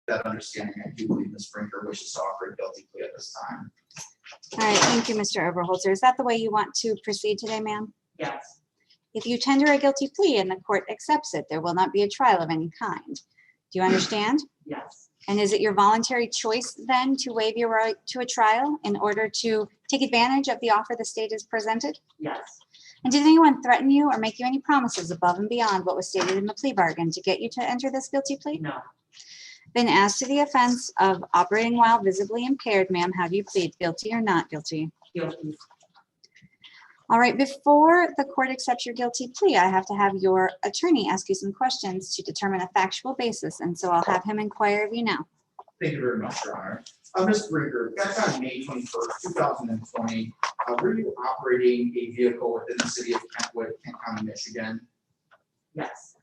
that understanding, I do believe Ms. Brinker wishes to offer a guilty plea at this time. All right, thank you, Mr. Oberholzer. Is that the way you want to proceed today, ma'am? Yes. If you tender a guilty plea and the court accepts it, there will not be a trial of any kind. Do you understand? Yes. And is it your voluntary choice then to waive your right to a trial in order to take advantage of the offer the state has presented? Yes. And did anyone threaten you or make you any promises above and beyond what was stated in the plea bargain to get you to enter this guilty plea? No. Then as to the offense of operating while visibly impaired, ma'am, have you plead guilty or not guilty? Guilty. All right, before the court accepts your guilty plea, I have to have your attorney ask you some questions to determine a factual basis, and so I'll have him inquire of you now. Thank you very much, Your Honor. Ms. Brinker, back on May 21st, 2020, were you operating a vehicle within the city of Kentwood, Kent County, Michigan? Yes.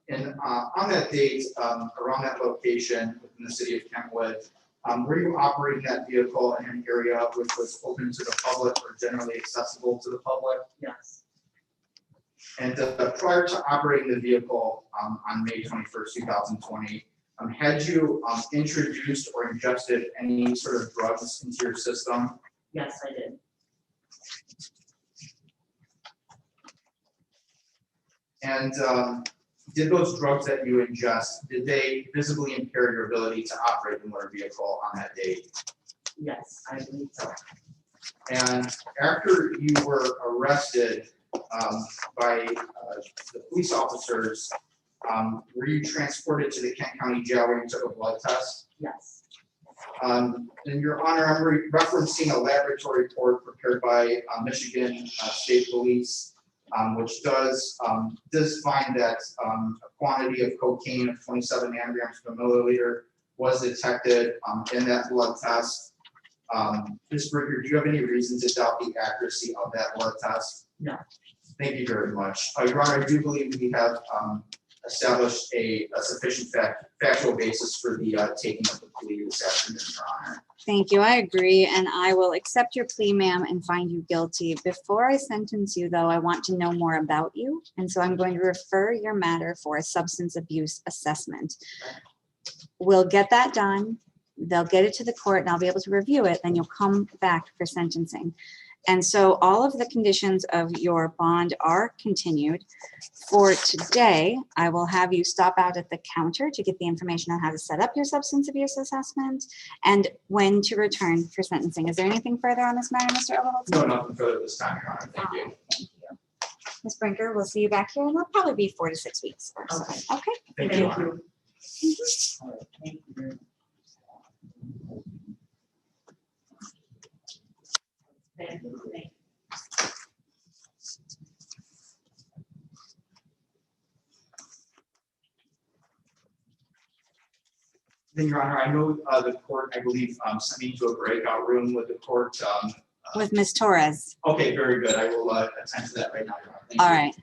And on that date, around that location within the city of Kentwood, were you operating that vehicle in an area which was open to the public or generally accessible to the public? Yes. And prior to operating the vehicle on May 21st, 2020, had you introduced or ingested any sort of drugs into your system? Yes, I did. And did those drugs that you ingest, did they visibly impair your ability to operate the motor vehicle on that date? Yes, I believe so. And after you were arrested by the police officers, were you transported to the Kent County Jail where you took a blood test? Yes. In your honor, I'm referencing a laboratory report prepared by Michigan State Police, which does find that a quantity of cocaine of 27 nanograms per milliliter was detected in that blood test. Ms. Brinker, do you have any reason to doubt the accuracy of that blood test? No. Honor. Thank you very much. Your Honor, I do believe we have established a sufficient factual basis for the taking of the plea this afternoon, Your Honor. Thank you. I agree, and I will accept your plea, ma'am, and find you guilty. Before I sentence you, though, I want to know more about you, and so I'm going to refer your matter for a substance abuse assessment. We'll get that done. They'll get it to the court, and I'll be able to review it. Then you'll come back for sentencing. And so all of the conditions of your bond are continued. For today, I will have you stop out at the counter to get the information on how to set up your substance abuse assessment and when to return for sentencing. Is there anything further on this matter, Mr. Oberholzer? No, nothing further this time, Your Honor. Thank you. Thank you. Ms. Brinker, we'll see you back here, and it'll probably be 4 to 6 weeks or so. Okay. Okay. Thank you, Your Honor. All right. Thank you very much. Thank you. Thank you. Then, Your Honor, I know the court, I believe, sent me to a breakout room with the court. With Ms. Torres. Okay, very good. I will attend to that right now, Your Honor. Thank All you. right.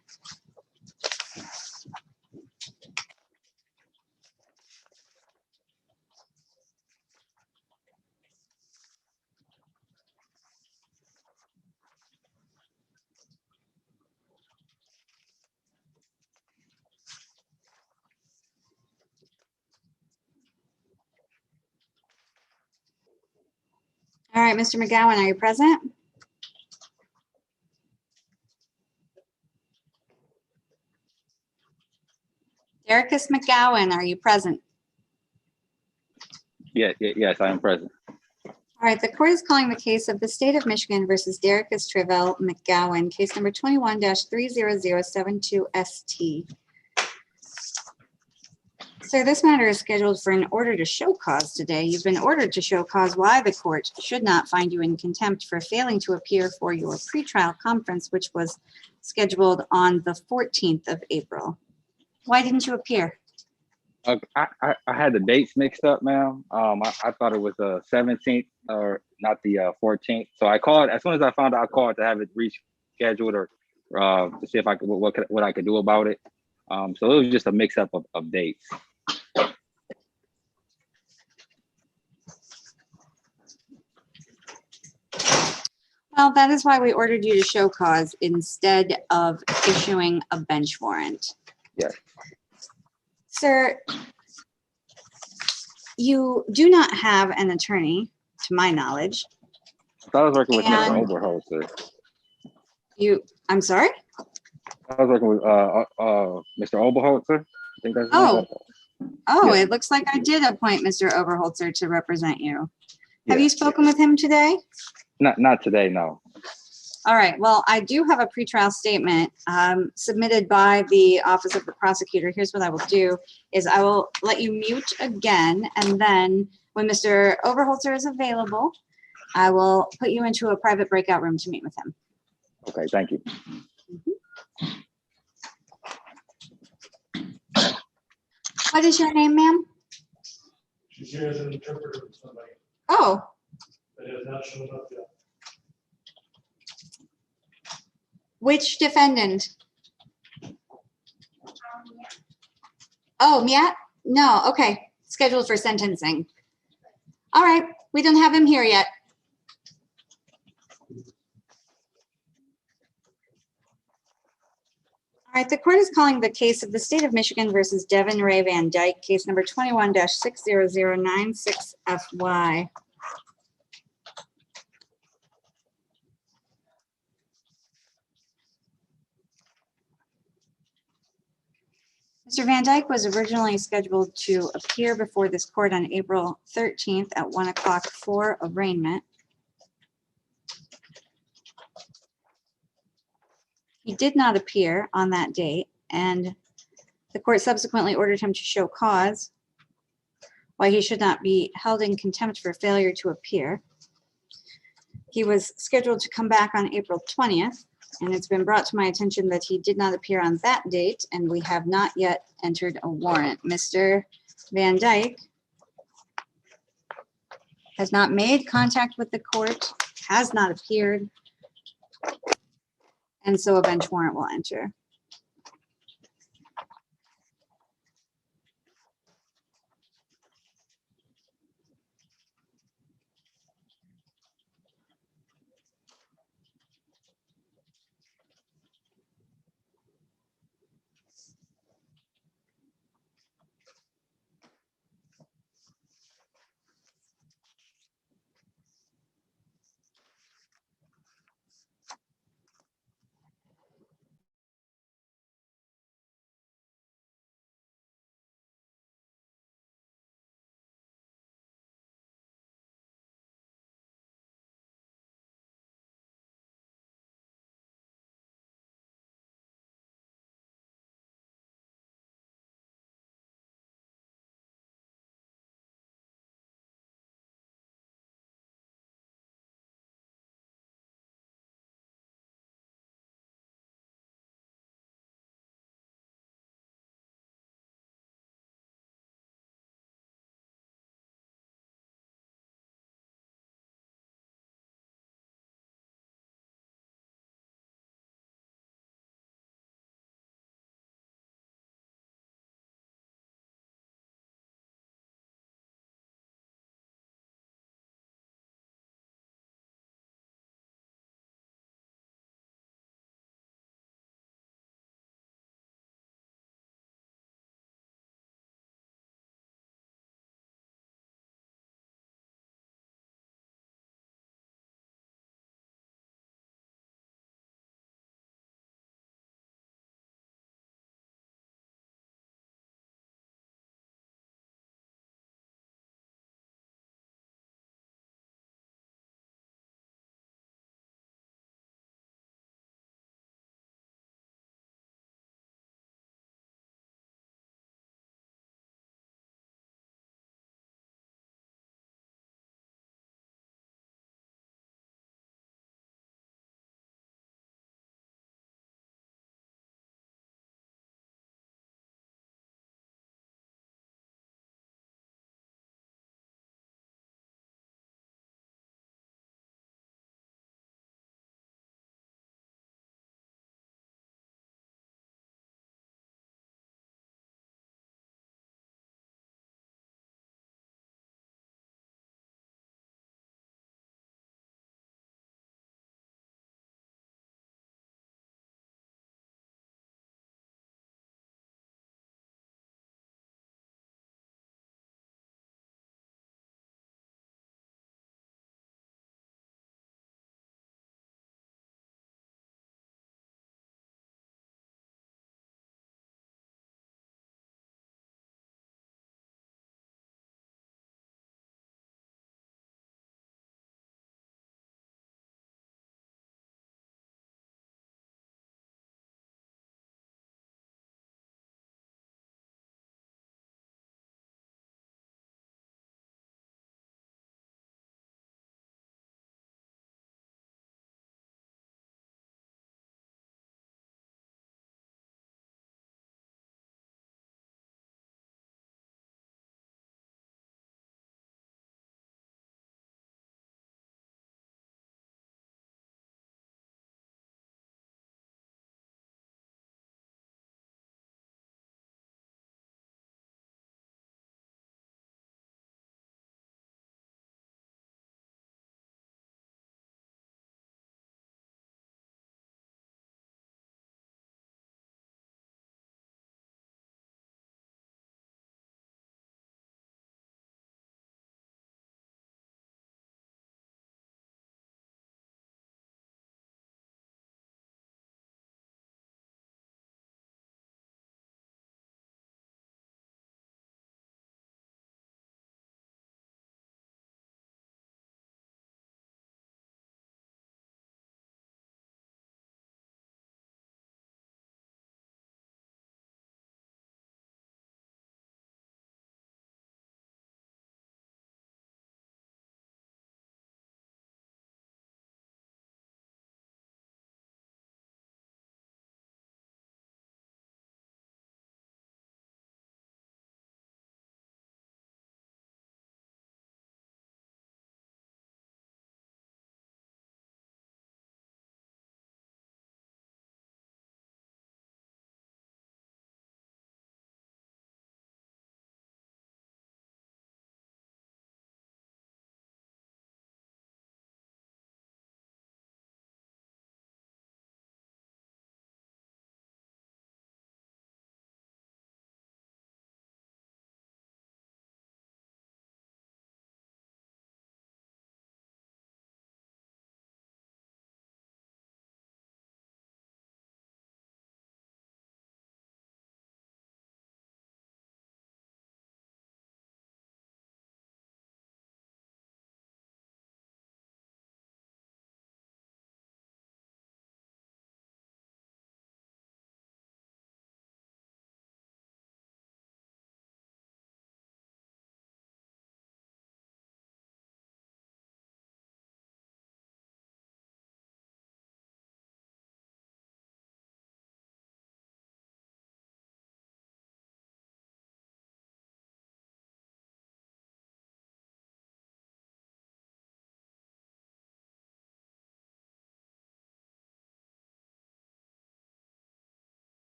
All right, Mr. McGowan, are you present? Derrickis McGowan, are you present? Yes, I am present. All right, the court is calling the case of the State of Michigan versus Derrickis Trevell McGowan, case number 21-30072ST. Sir, this matter is scheduled for an order to show cause today. You've been ordered to show cause why the court should not find you in contempt for failing to appear for your pretrial conference, which was scheduled on the 14th of April. Why didn't you appear? I had the dates mixed up, ma'am. I thought it was the 17th or not the 14th. So I called as soon as I found out. I called to have it rescheduled or to see if I could what I could do about it. So it was just a mix up of dates. Well, that is why we ordered you to show cause instead of issuing a bench warrant. Yes. Sir, You do not have an attorney, to my knowledge. I thought I was working with Mr. And- Oberholzer. I'm sorry? I was working with Mr. Oberholzer. I think that's his name. Oh, Yeah. it looks like I did appoint Mr. Oberholzer to represent you. Have Yeah. you spoken with him today? Not today, no. All right, well, I do have a pretrial statement submitted by the Office of the Prosecutor. Here's what I will do, is I will let you mute again, and then when Mr. Oberholzer is available, I will put you into a private breakout room to meet with him. Okay, thank you. What is your name, ma'am? She's here as an interpreter for somebody Oh, that has not shown up yet. which defendant? Oh, Miat? No, okay, scheduled for sentencing. All right, we don't have him here yet. All right, the court is calling the case of the State of Michigan versus Devin Ray Van Dyke, case number 21-60096FY. Mr. Van Dyke was originally scheduled to appear before this court on April 13th at 1 o'clock for arraignment. He did not appear on that date, and the court subsequently ordered him to show cause why he should not be held in contempt for failure to appear. He was scheduled to come back on April 20th, and it's been brought to my attention that he did not appear on that date, and we have not yet entered a warrant. Mr. Van Dyke has not made contact with the court, has not appeared, and so a bench warrant will enter.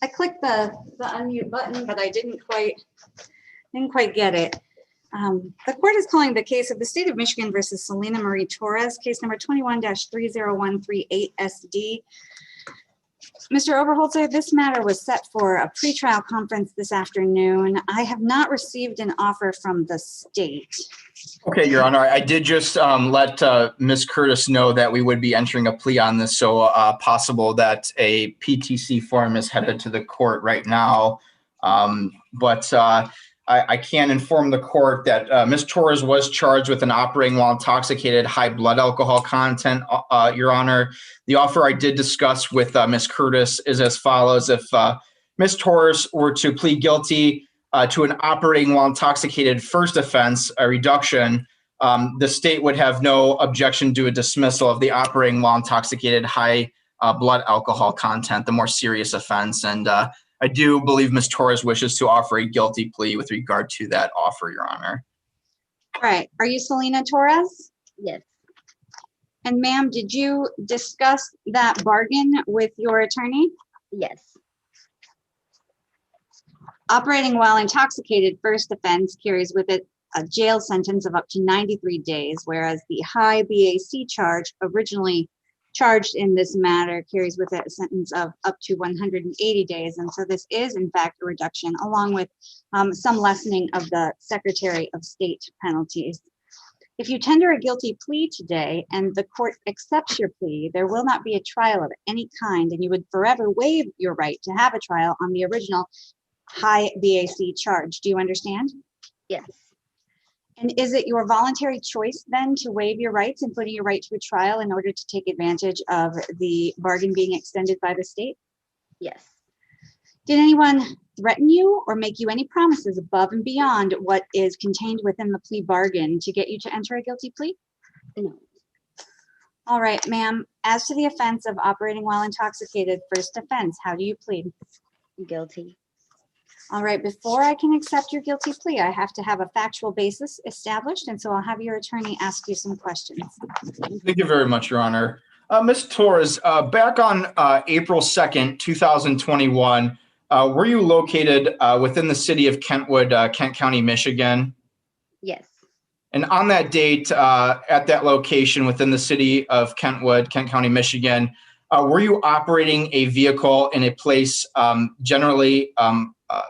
I clicked the unmute button, but I didn't quite get it. The court is calling the case of the state of Michigan versus Selena Marie Torres, case number 21-30138 SD. Mr. Oberholzer, this matter was set for a pretrial conference this afternoon. I have not received an offer from the state. Okay, Your Honor, I did just let Ms. Curtis know that we would be entering a plea on this, so possible that a PTC form is headed to the court right now. But I can inform the court that Ms. Torres was charged with an operating while intoxicated high blood alcohol content, Your Honor. The offer I did discuss with Ms. Curtis is as follows. If Ms. Torres were to plead guilty to an operating while intoxicated first offense, a reduction, the state would have no objection to a dismissal of the operating while intoxicated high blood alcohol content, the more serious offense. And I do believe Ms. Torres wishes to offer a guilty plea with regard to that offer, Your Honor. All right, are you Selena Torres? Yes, And ma'am, did you discuss that bargain with your attorney? yes, Operating while intoxicated first offense carries with it a jail sentence of up to 93 days, whereas the high BAC charge originally charged in this matter carries with it a sentence of up to 180 days. And so this is in fact a reduction along with some lessening of the Secretary of State penalties. If you tender a guilty plea today and the court accepts your plea, there will not be a trial of any kind, and you would forever waive your right to have a trial on the original high BAC charge. Do you understand? yes, And is it your voluntary choice then to waive your rights, including your right to a trial, in order to take advantage of the bargain being extended by the state? yes, Did anyone threaten you or make you any promises above and beyond what is contained within the plea bargain to get you to enter a guilty plea? no, All right, ma'am. As to the offense of operating while intoxicated, first offense, how do you plead? guilty. All right, before I can accept your guilty plea, I have to have a factual basis established, and so I'll have your attorney ask you some questions. Thank you very much, Your Honor. Ms. Torres, back on April 2nd, 2021, were you located within the city of Kentwood, Kent County, Michigan? Yes, And on that date, at that location within the city of Kentwood, Kent County, Michigan, were you operating a vehicle in a place generally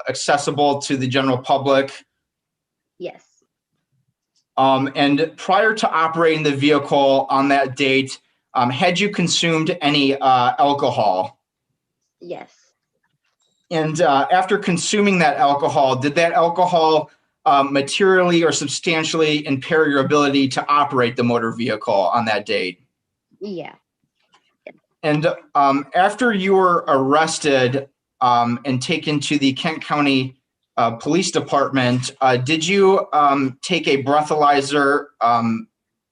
accessible to the general public? yes, And prior to operating the vehicle on that date, had you consumed any alcohol? yes, And after consuming that alcohol, did that alcohol materially or substantially impair your ability to operate the motor vehicle on that date? yeah, And after you were arrested and taken to the Kent County Police Department, did you take a breathalyzer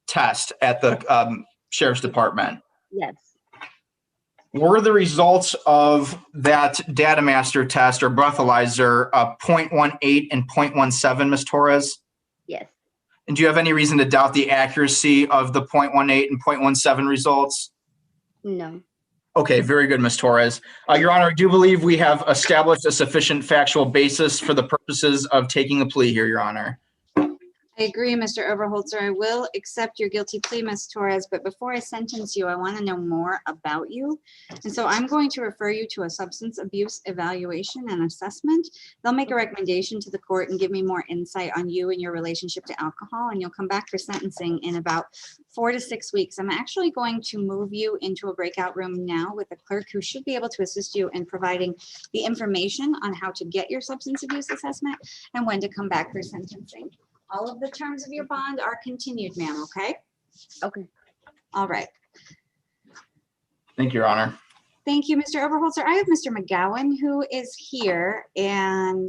test at the Sheriff's Department? Yes. Were the results of that data master test or breathalyzer 0.18 and 0.17, Ms. Torres? Yes. And do you have any reason to doubt the accuracy of the 0.18 and 0.17 results? No. Okay, very good, Ms. Torres. Your Honor, I do believe we have established a sufficient factual basis for the purposes of taking a plea here, Your Honor. I agree, Mr. Overholzer. I will accept your guilty plea, Ms. Torres, but before I sentence you, I want to know more about you. And so I'm going to refer you to a substance abuse evaluation and assessment. They'll make a recommendation to the court and give me more insight on you and your relationship to alcohol, and you'll come back for sentencing in about 4 to 6 weeks. I'm actually going to move you into a breakout room now with a clerk who should be able to assist you in providing the information on how to get your substance abuse assessment and when to come back for sentencing. All of the terms of your bond are continued, ma'am, okay? Okay. All right. Thank you, Your Honor. Thank you, Mr. Overholzer. I have Mr. McGowan who is here and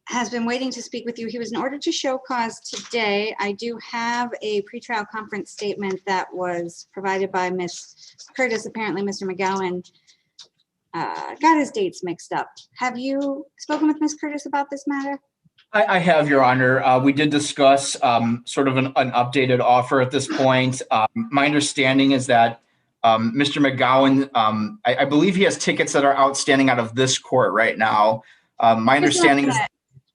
has been waiting to speak with you. He was in order to show cause today. I do have a pretrial conference statement that was provided by Ms. Curtis. Apparently, Mr. McGowan got his dates mixed up. Have you spoken with Ms. Curtis about this matter? I have, Your Honor. We did discuss sort of an updated offer at this point. My understanding is that Mr. McGowan, I believe he has tickets that are outstanding out of this court right now. My understanding is.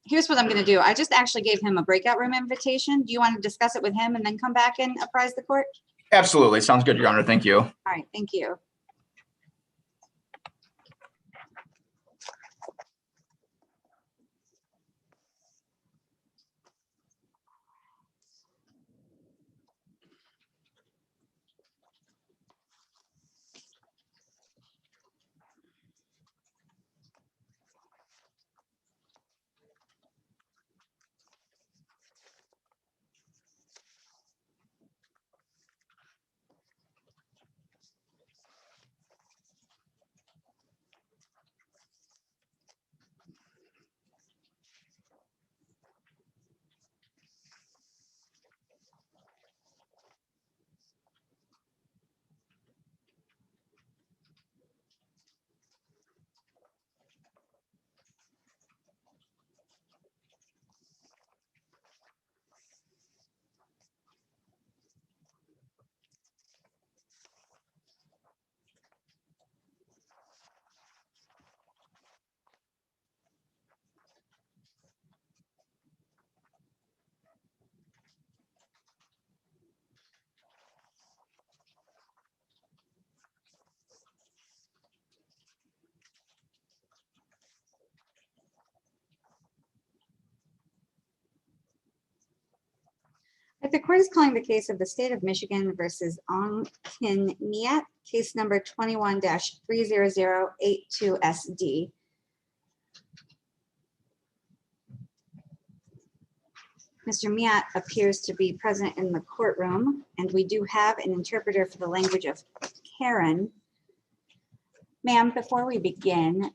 Here's what I'm going to do. I just actually gave him a breakout room invitation. Do you want to discuss it with him and then come back and apprise the court? Absolutely. Sounds good, Your Honor. Thank you. All right. Thank you. The court is calling the case of the state of Michigan versus Ong Kin Miat, case number 21-30082SD. Mr. Miat appears to be present in the courtroom, and we do have an interpreter for the language of Karen. Ma'am, before we begin,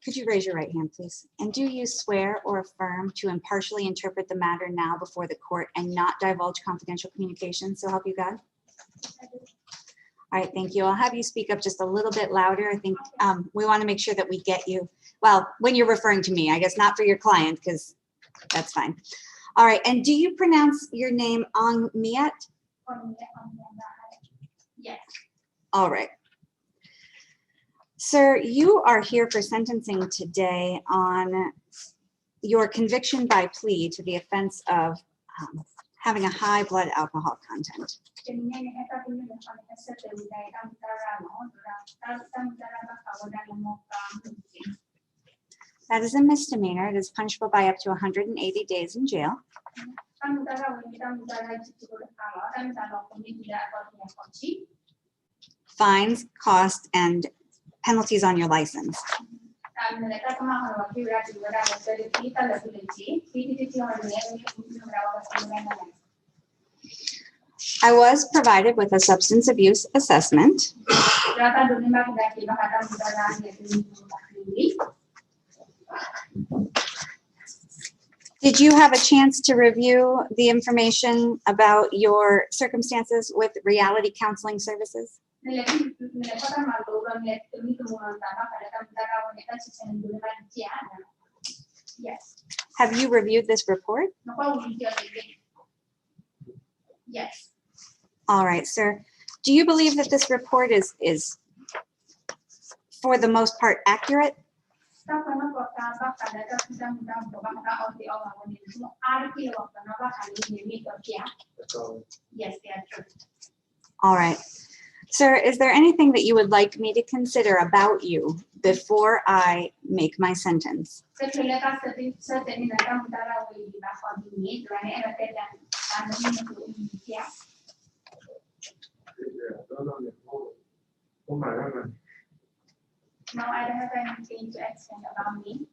could you raise your right hand, please? And do you swear or affirm to impartially interpret the matter now before the court and not divulge confidential communications, so help you God? All right, thank you. I'll have you speak up just a little bit louder. I think we want to make sure that we get you, well, when you're referring to me, I guess not for your client, because that's fine. All right, and do you pronounce your name Ong Miat? Yes. All right. Sir, you are here for sentencing today on your conviction by plea to the offense of having a high blood alcohol content. That is a misdemeanor. It is punishable by up to 180 days in jail. Fines, costs, and penalties on your license. I was provided with a substance abuse assessment. Did you have a chance to review the information about your circumstances with reality counseling services? Yes. Have you reviewed this report? Yes. All right, sir. Do you believe that this report is for the most part accurate? Yes, they are true. All right. Sir, is there anything that you would like me to consider about you before I make my sentence? No, I don't have anything to explain about me.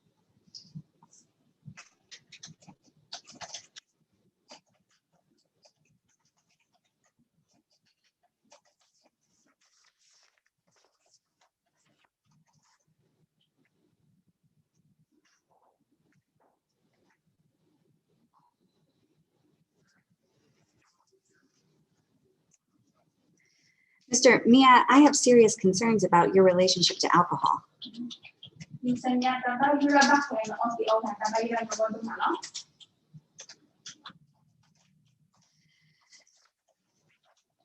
Mr. Mia, I have serious concerns about your relationship to alcohol.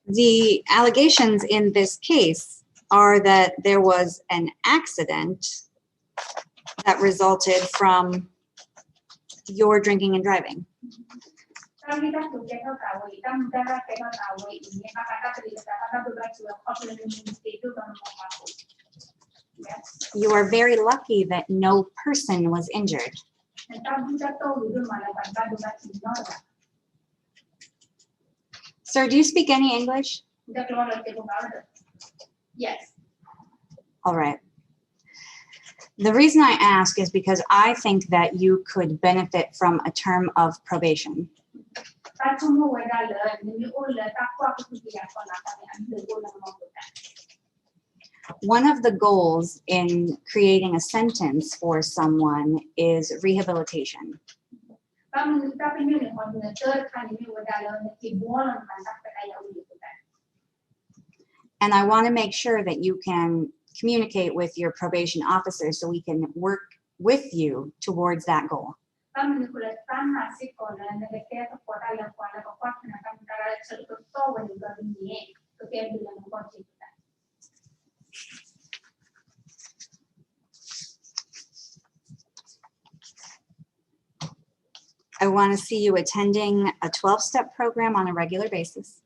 The allegations in this case are that there was an accident that resulted from your drinking and driving. You are very lucky that no person was injured. Sir, do you speak any English? Yes. All right. The reason I ask is because I think that you could benefit from a term of probation. One of the goals in creating a sentence for someone is rehabilitation. And I want to make sure that you can communicate with your probation officer so we can work with you towards that goal. I want to see you attending a 12-step program on a regular basis.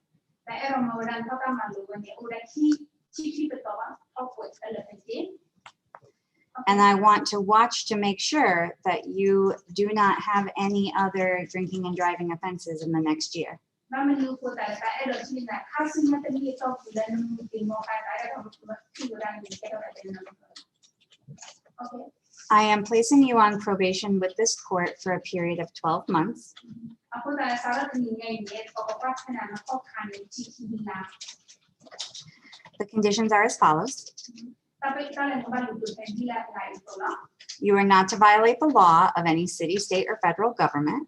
And I want to watch to make sure that you do not have any other drinking and driving offenses in the next year. I am placing you on probation with this court for a period of 12 months. The conditions are as follows. You are not to violate the law of any city, state, or federal government.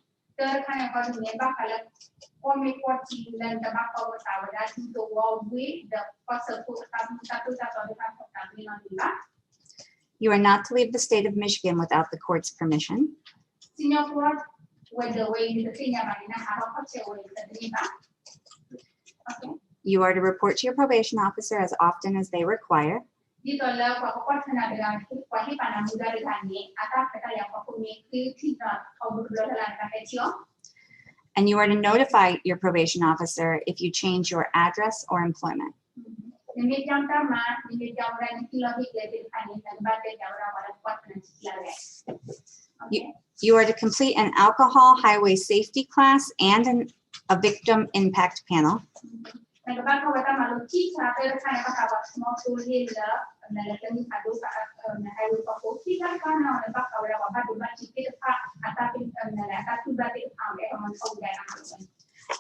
You are not to leave the state of Michigan without the court's permission. You are to report to your probation officer as often as they require. And you are to notify your probation officer if you change your address or employment. You are to complete an alcohol highway safety class and a victim impact panel.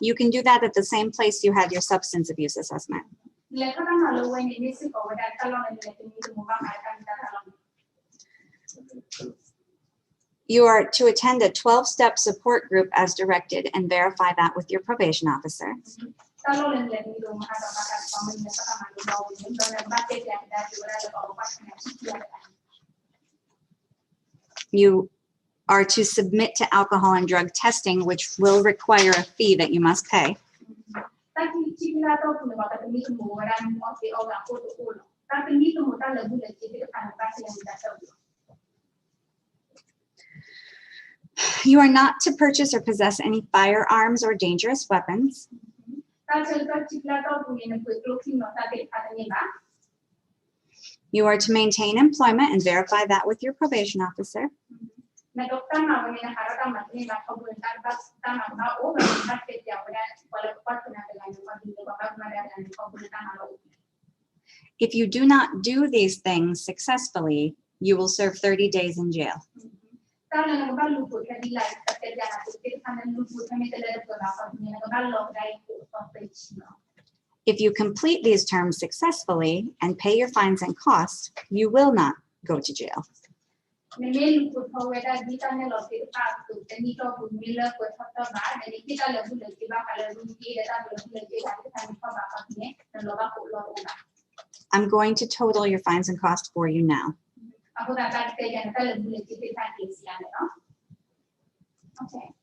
You can do that at the same place you had your substance abuse assessment. You are to attend a 12-step support group as directed and verify that with your probation officer. You are to submit to alcohol and drug testing, which will require a fee that you must pay. You are not to purchase or possess any firearms or dangerous weapons. You are to maintain employment and verify that with your probation officer. If you do not do these things successfully, you will serve 30 days in jail. If you complete these terms successfully and pay your fines and costs, you will not go to jail. I'm going to total your fines and costs for you now. Okay.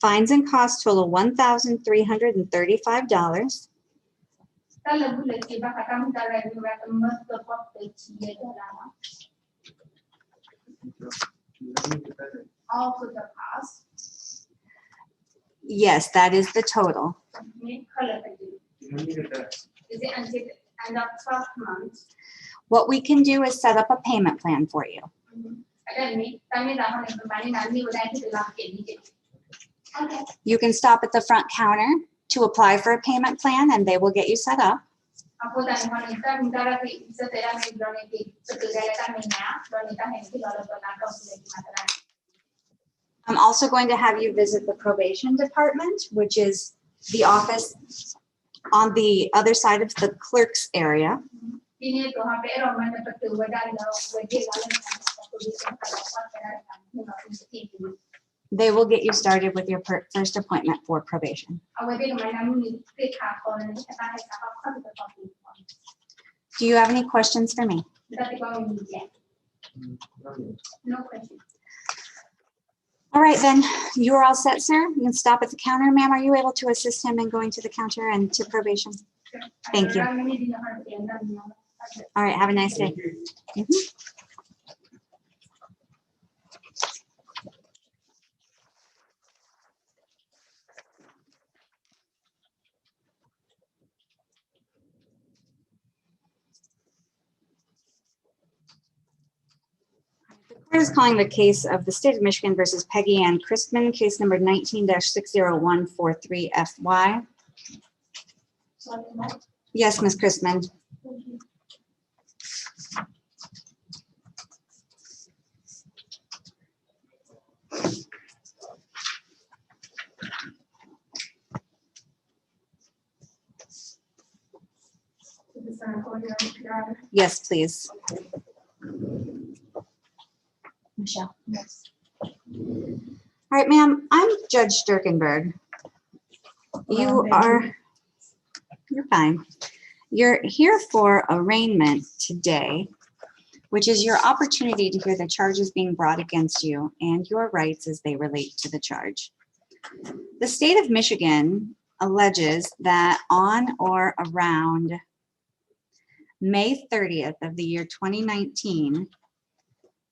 Fines and costs total $1,335. All for the cost. Yes, that is the total. Is it until the end of 12 months? What we can do is set up a payment plan for you. Okay. You can stop at the front counter to apply for a payment plan and they will get you set up. I'm also going to have you visit the probation department, which is the office on the other side of the clerk's area. They will get you started with your first appointment for probation. Do you have any questions for me? No question. All right, then you are all set, sir. You can stop at the counter. Ma'am, are you able to assist him in going to the counter and to probation? Thank you. All right, have a nice day. Mhm. The court is calling the case of the state of Michigan versus Peggy Ann Christman, case number 19-60143FY. Yes, Ms. Christman. Yes, please. Michelle. Yes. All right, ma'am, I'm Judge Sterkenburg. You are, you're fine. You're here for arraignment today, which is your opportunity to hear the charges being brought against you and your rights as they relate to the charge. The state of Michigan alleges that on or around May 30th of the year 2019,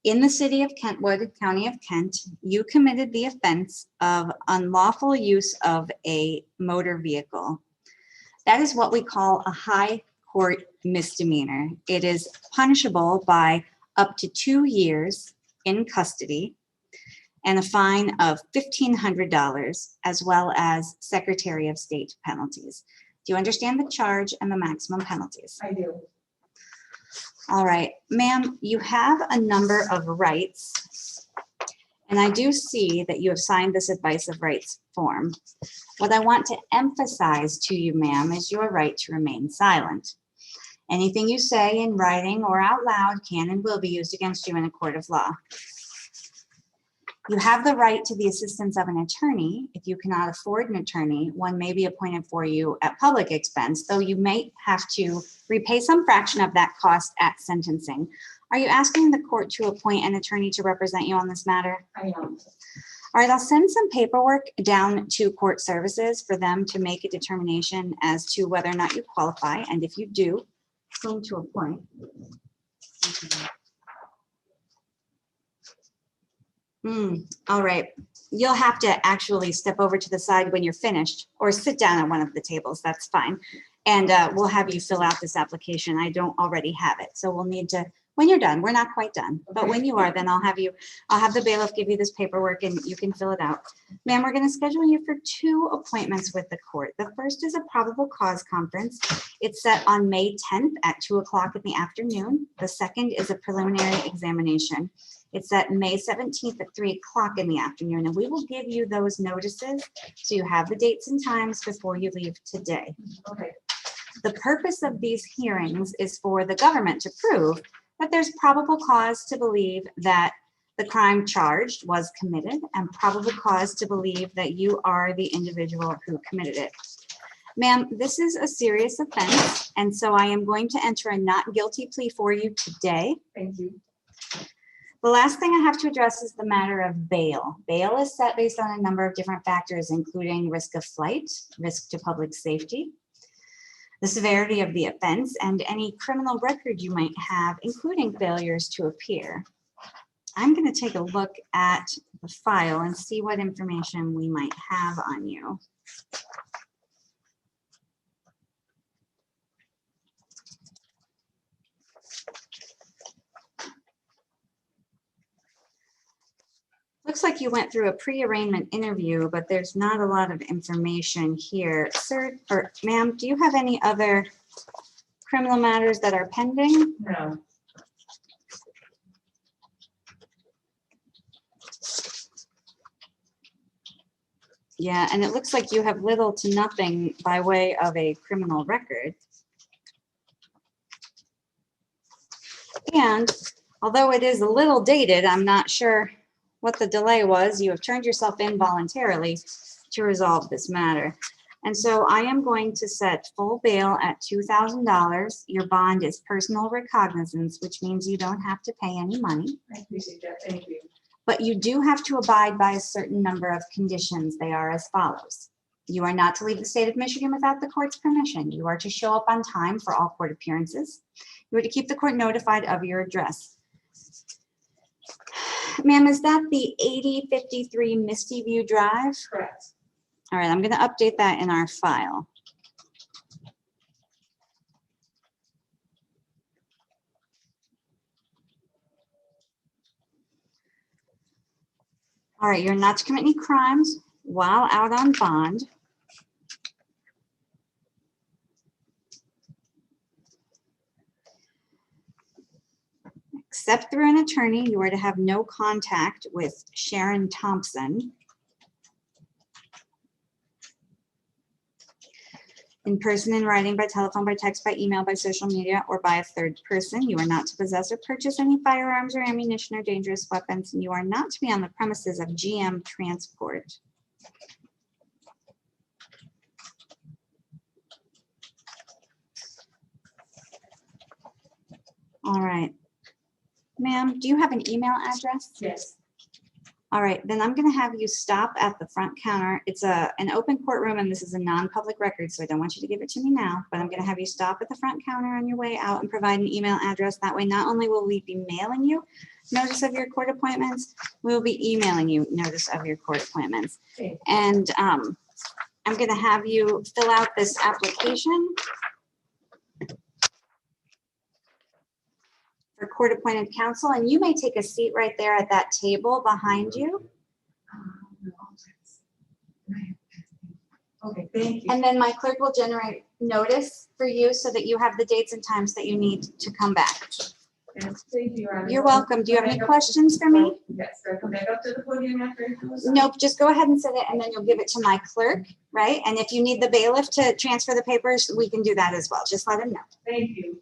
in the city of Kentwood, County of Kent, you committed the offense of unlawful use of a motor vehicle. That is what we call a high court misdemeanor. It is punishable by up to 2 years in custody and a fine of $1,500, as well as Secretary of State penalties. Do you understand the charge and the maximum penalties? I do. All right, ma'am, you have a number of rights, and I do see that you have signed this advice of rights form. What I want to emphasize to you, ma'am, is your right to remain silent. Anything you say in writing or out loud can and will be used against you in a court of law. You have the right to the assistance of an attorney. If you cannot afford an attorney, one may be appointed for you at public expense, though you may have to repay some fraction of that cost at sentencing. Are you asking the court to appoint an attorney to represent you on this matter? I am. All right, I'll send some paperwork down to court services for them to make a determination as to whether or not you qualify, and if you do, whom to appoint. All right, you'll have to actually step over to the side when you're finished, or sit down at one of the tables, that's fine. And we'll have you fill out this application. I don't already have it, so we'll need to, when you're done, we're not quite done, but when you are, then I'll have the bailiff give you this paperwork and you can fill it out. Ma'am, we're gonna schedule you for 2 appointments with the court. The first is a probable cause conference. It's set on May 10th at 2 o'clock in the afternoon. The second is a preliminary examination. It's at May 17th at 3 o'clock in the afternoon, and we will give you those notices so you have the dates and times before you leave today. Okay. The purpose of these hearings is for the government to prove that there's probable cause to believe that the crime charged was committed and probable cause to believe that you are the individual who committed it. Ma'am, this is a serious offense, and so I am going to enter a not guilty plea for you today. Thank you. The last thing I have to address is the matter of bail. Bail is set based on a number of different factors, including risk of flight, risk to public safety, the severity of the offense, and any criminal record you might have, including failures to appear. I'm going to take a look at the file and see what information we might have on you. Looks like you went through a pre-arraignment interview, but there's not a lot of information here. Sir, or ma'am, do you have any other criminal matters that are pending? No. Yeah, and it looks like you have little to nothing by way of a criminal record. And although it is a little dated, I'm not sure what the delay was. You have turned yourself in voluntarily to resolve this matter. And so I am going to set full bail at $2,000. Your bond is personal recognizance, which means you don't have to pay any money. I appreciate that. Thank you. But you do have to abide by a certain number of conditions. They are as follows. You are not to leave the state of Michigan without the court's permission. You are to show up on time for all court appearances. You are to keep the court notified of your address. Ma'am, is that the 8053 Misty View Drive? Correct. All right, I'm going to update that in our file. All right, you're not to commit any crimes while out on bond. Except through an attorney, you are to have no contact with Sharon Thompson. In person, in writing, by telephone, by text, by email, by social media, or by a third person. You are not to possess or purchase any firearms or ammunition or dangerous weapons, and you are not to be on the premises of GM Transport. All right. Ma'am, do you have an email address? Yes. All right, then I'm gonna have you stop at the front counter. It's an open courtroom and this is a non-public record, so I don't want you to give it to me now, but I'm gonna have you stop at the front counter on your way out and provide an email address. That way, not only will we be mailing you notice of your court appointments, we'll be emailing you notice of your court appointments. Okay. And I'm gonna have you fill out this application for court-appointed counsel, and you may take a seat right there at that table behind you. Okay, thank you. And then my clerk will generate notice for you so that you have the dates and times that you need to come back. Yes, thank you, Your Honor. You're welcome. Do you have any questions for me? Yes, do I come back up to the podium after I do this? Nope, just go ahead and sit it, and then you'll give it to my clerk, right? And if you need the bailiff to transfer the papers, we can do that as well. Just let him know. Thank you.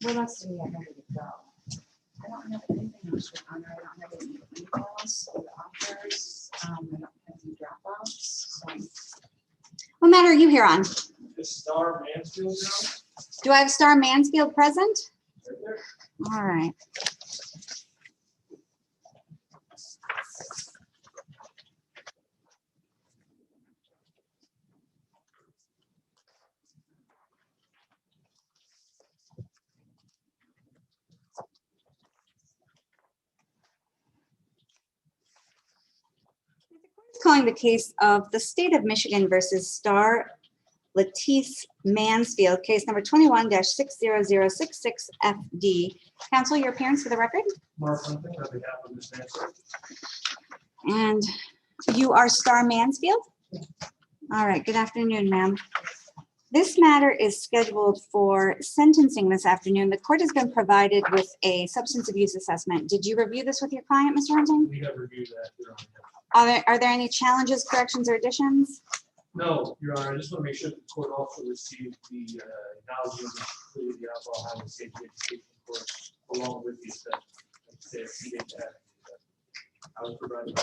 What else do we have ready to go? I don't have anything else, Your Honor. I don't have any emails or offers. I don't have any dropouts. So What matter are you here on? Is Star Mansfield now? Do I have Star Mansfield present? Right there? All right. Calling the case of the state of Michigan versus Star Latice Mansfield, case number 21-60066FD. Counsel, your appearance for the record? Mark Hunting on behalf of Ms. Mansfield. And you are Star Mansfield? All right, good afternoon, ma'am. This matter is scheduled for sentencing this afternoon. The court has been provided with a substance abuse assessment. Did you review this with your client, Mr. Hunting? We have reviewed that, Your Honor. Are there any challenges, corrections, or additions? No, Your Honor, I just want to make sure that the court also received the acknowledgement of the alcohol and safety education course along with the assessment. Like I said, he didn't have it, but I was provided.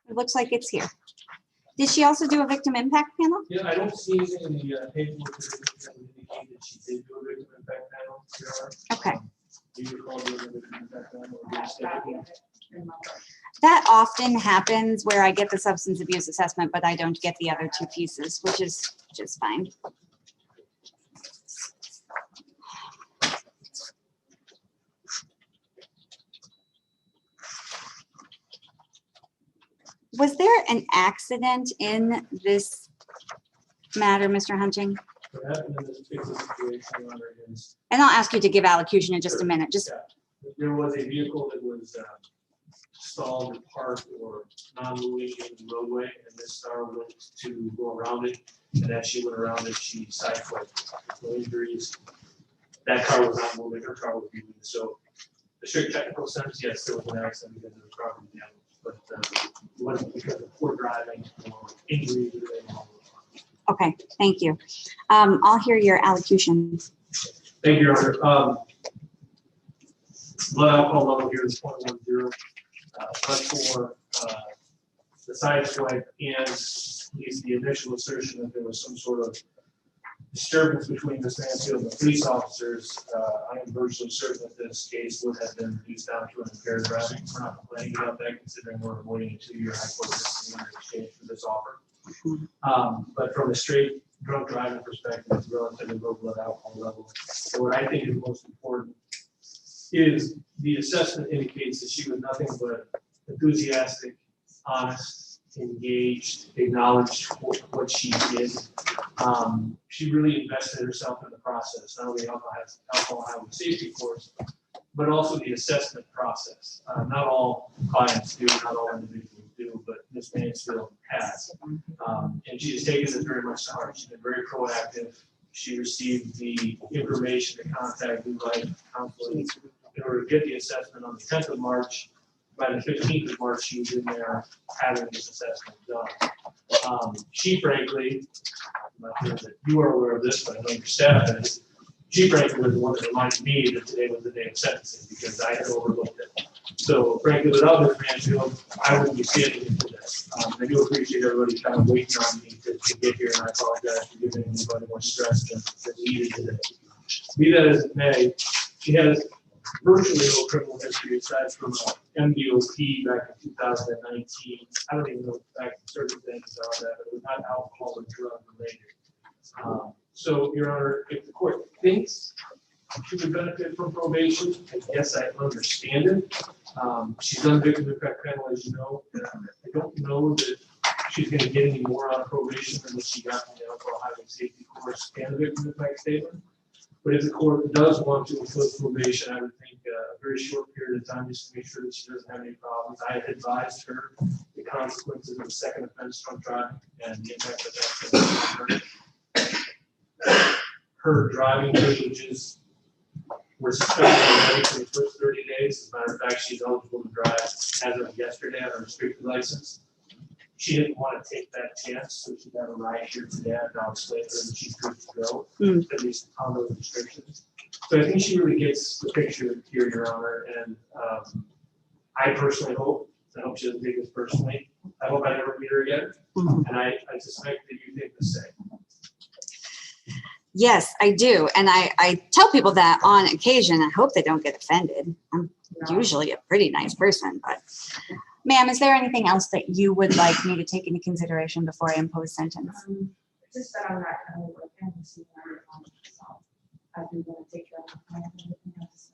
It looks like it's here. Did she also do a victim impact panel? Yeah, I don't see anything in the paperwork that would indicate that she did do a victim impact panel, Your Honor. Okay. Do you recall doing a victim impact panel? or doing a statement? That often happens where I get the substance abuse assessment, but I don't get the other two pieces, which is just fine. Was there an accident in this matter, Mr. Hunting? What happened in this particular situation, Your Honor, is And I'll ask you to give allocution in just a minute. Just there was a vehicle that was stalled or parked or non-moving in the roadway, and Ms. Star went to go around it, and as she went around it, she sideswiped. No injuries. That car was not moving, her car was moving. So the strict technical sense, yes, there was an accident because of the property damage, but it wasn't because of poor driving or injuries or anything. okay, thank you. I'll hear your allocution. Thank you, Your Honor. Blood alcohol level here is 0.10. But for the side swipe and at least the initial assertion that there was some sort of disturbance between Ms. Mansfield and the police officers, I am virtually certain that this case would have been reduced down to an impaired driving. We're not complaining about that considering we're avoiding a 2-year high court misdemeanor in exchange for this offer. But from a straight drunk driving perspective, it's relatively low blood alcohol level. So what I think is most important is the assessment indicates that she was nothing but enthusiastic, honest, engaged, acknowledged what she did. She really invested herself in the process, not only alcohol and safety course, but also the assessment process. Not all clients do, not all individuals do, but Ms. Mansfield has. And she has taken it very much to heart. She's been very proactive. She received the information to contact New Life Counseling in order to get the assessment on the 10th of March. By the 15th of March, she was in there having this assessment done. She frankly, I'm not sure that you are aware of this, but I know your staff is, she frankly was the one that reminded me that today was the day of sentencing because I had overlooked it. So frankly, without Ms. Mansfield, I wouldn't be standing here today. I do appreciate everybody kind of waiting on me to get here, and I apologize for giving anybody more stress than needed today. Be that as it may, she has virtually no criminal history aside from MDOP back in 2019. I don't even know the fact circumstances are that, but it was not alcohol or drug related. So, Your Honor, if the court thinks she would benefit from probation, I guess I understand it. She's done victim impact panel, as you know, and I don't know that she's going to get any more on probation than what she got from the alcohol highway safety course and the victim impact statement. But if the court does want to impose probation, I would think a very short period of time just to make sure that she doesn't have any problems. I advised her the consequences of a second offense drunk driving and the impact that that's going to have on her. Her driving privileges were suspended already for the first 30 days. As a matter of fact, she's eligible to drive as of yesterday on her restricted license. She didn't want to take that chance, so she got a ride here today. I'll explain to her that she's good to go, at least on those restrictions. So I think she really gets the picture here, Your Honor, and I personally hope, I hope she doesn't take this personally, I hope I never meet her again, and I suspect that you think the same. Yes, I do. And I tell people that on occasion. I hope they don't get offended. I'm usually a pretty nice person, but ma'am, is there anything else that you would like me to take into consideration before I impose sentence? Just that I'm not going to work and see where I'm from, so I do want to take care of my plan and everything else.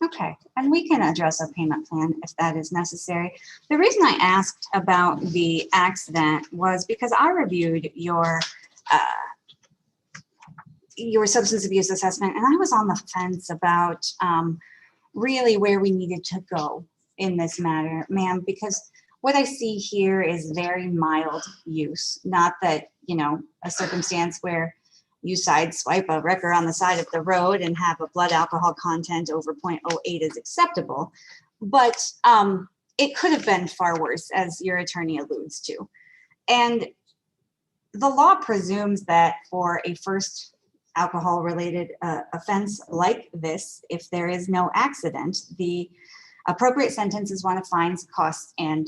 Okay, and we can address a payment plan if that is necessary. The reason I asked about the accident was because I reviewed your substance abuse assessment, and I was on the fence about really where we needed to go in this matter, ma'am, because what I see here is very mild use, not that, you know, a circumstance where you sideswipe a wrecker on the side of the road and have a blood alcohol content over 0.08 is acceptable, but it could have been far worse, as your attorney alludes to. And the law presumes that for a first alcohol-related offense like this, if there is no accident, the appropriate sentence is one of fines, costs, and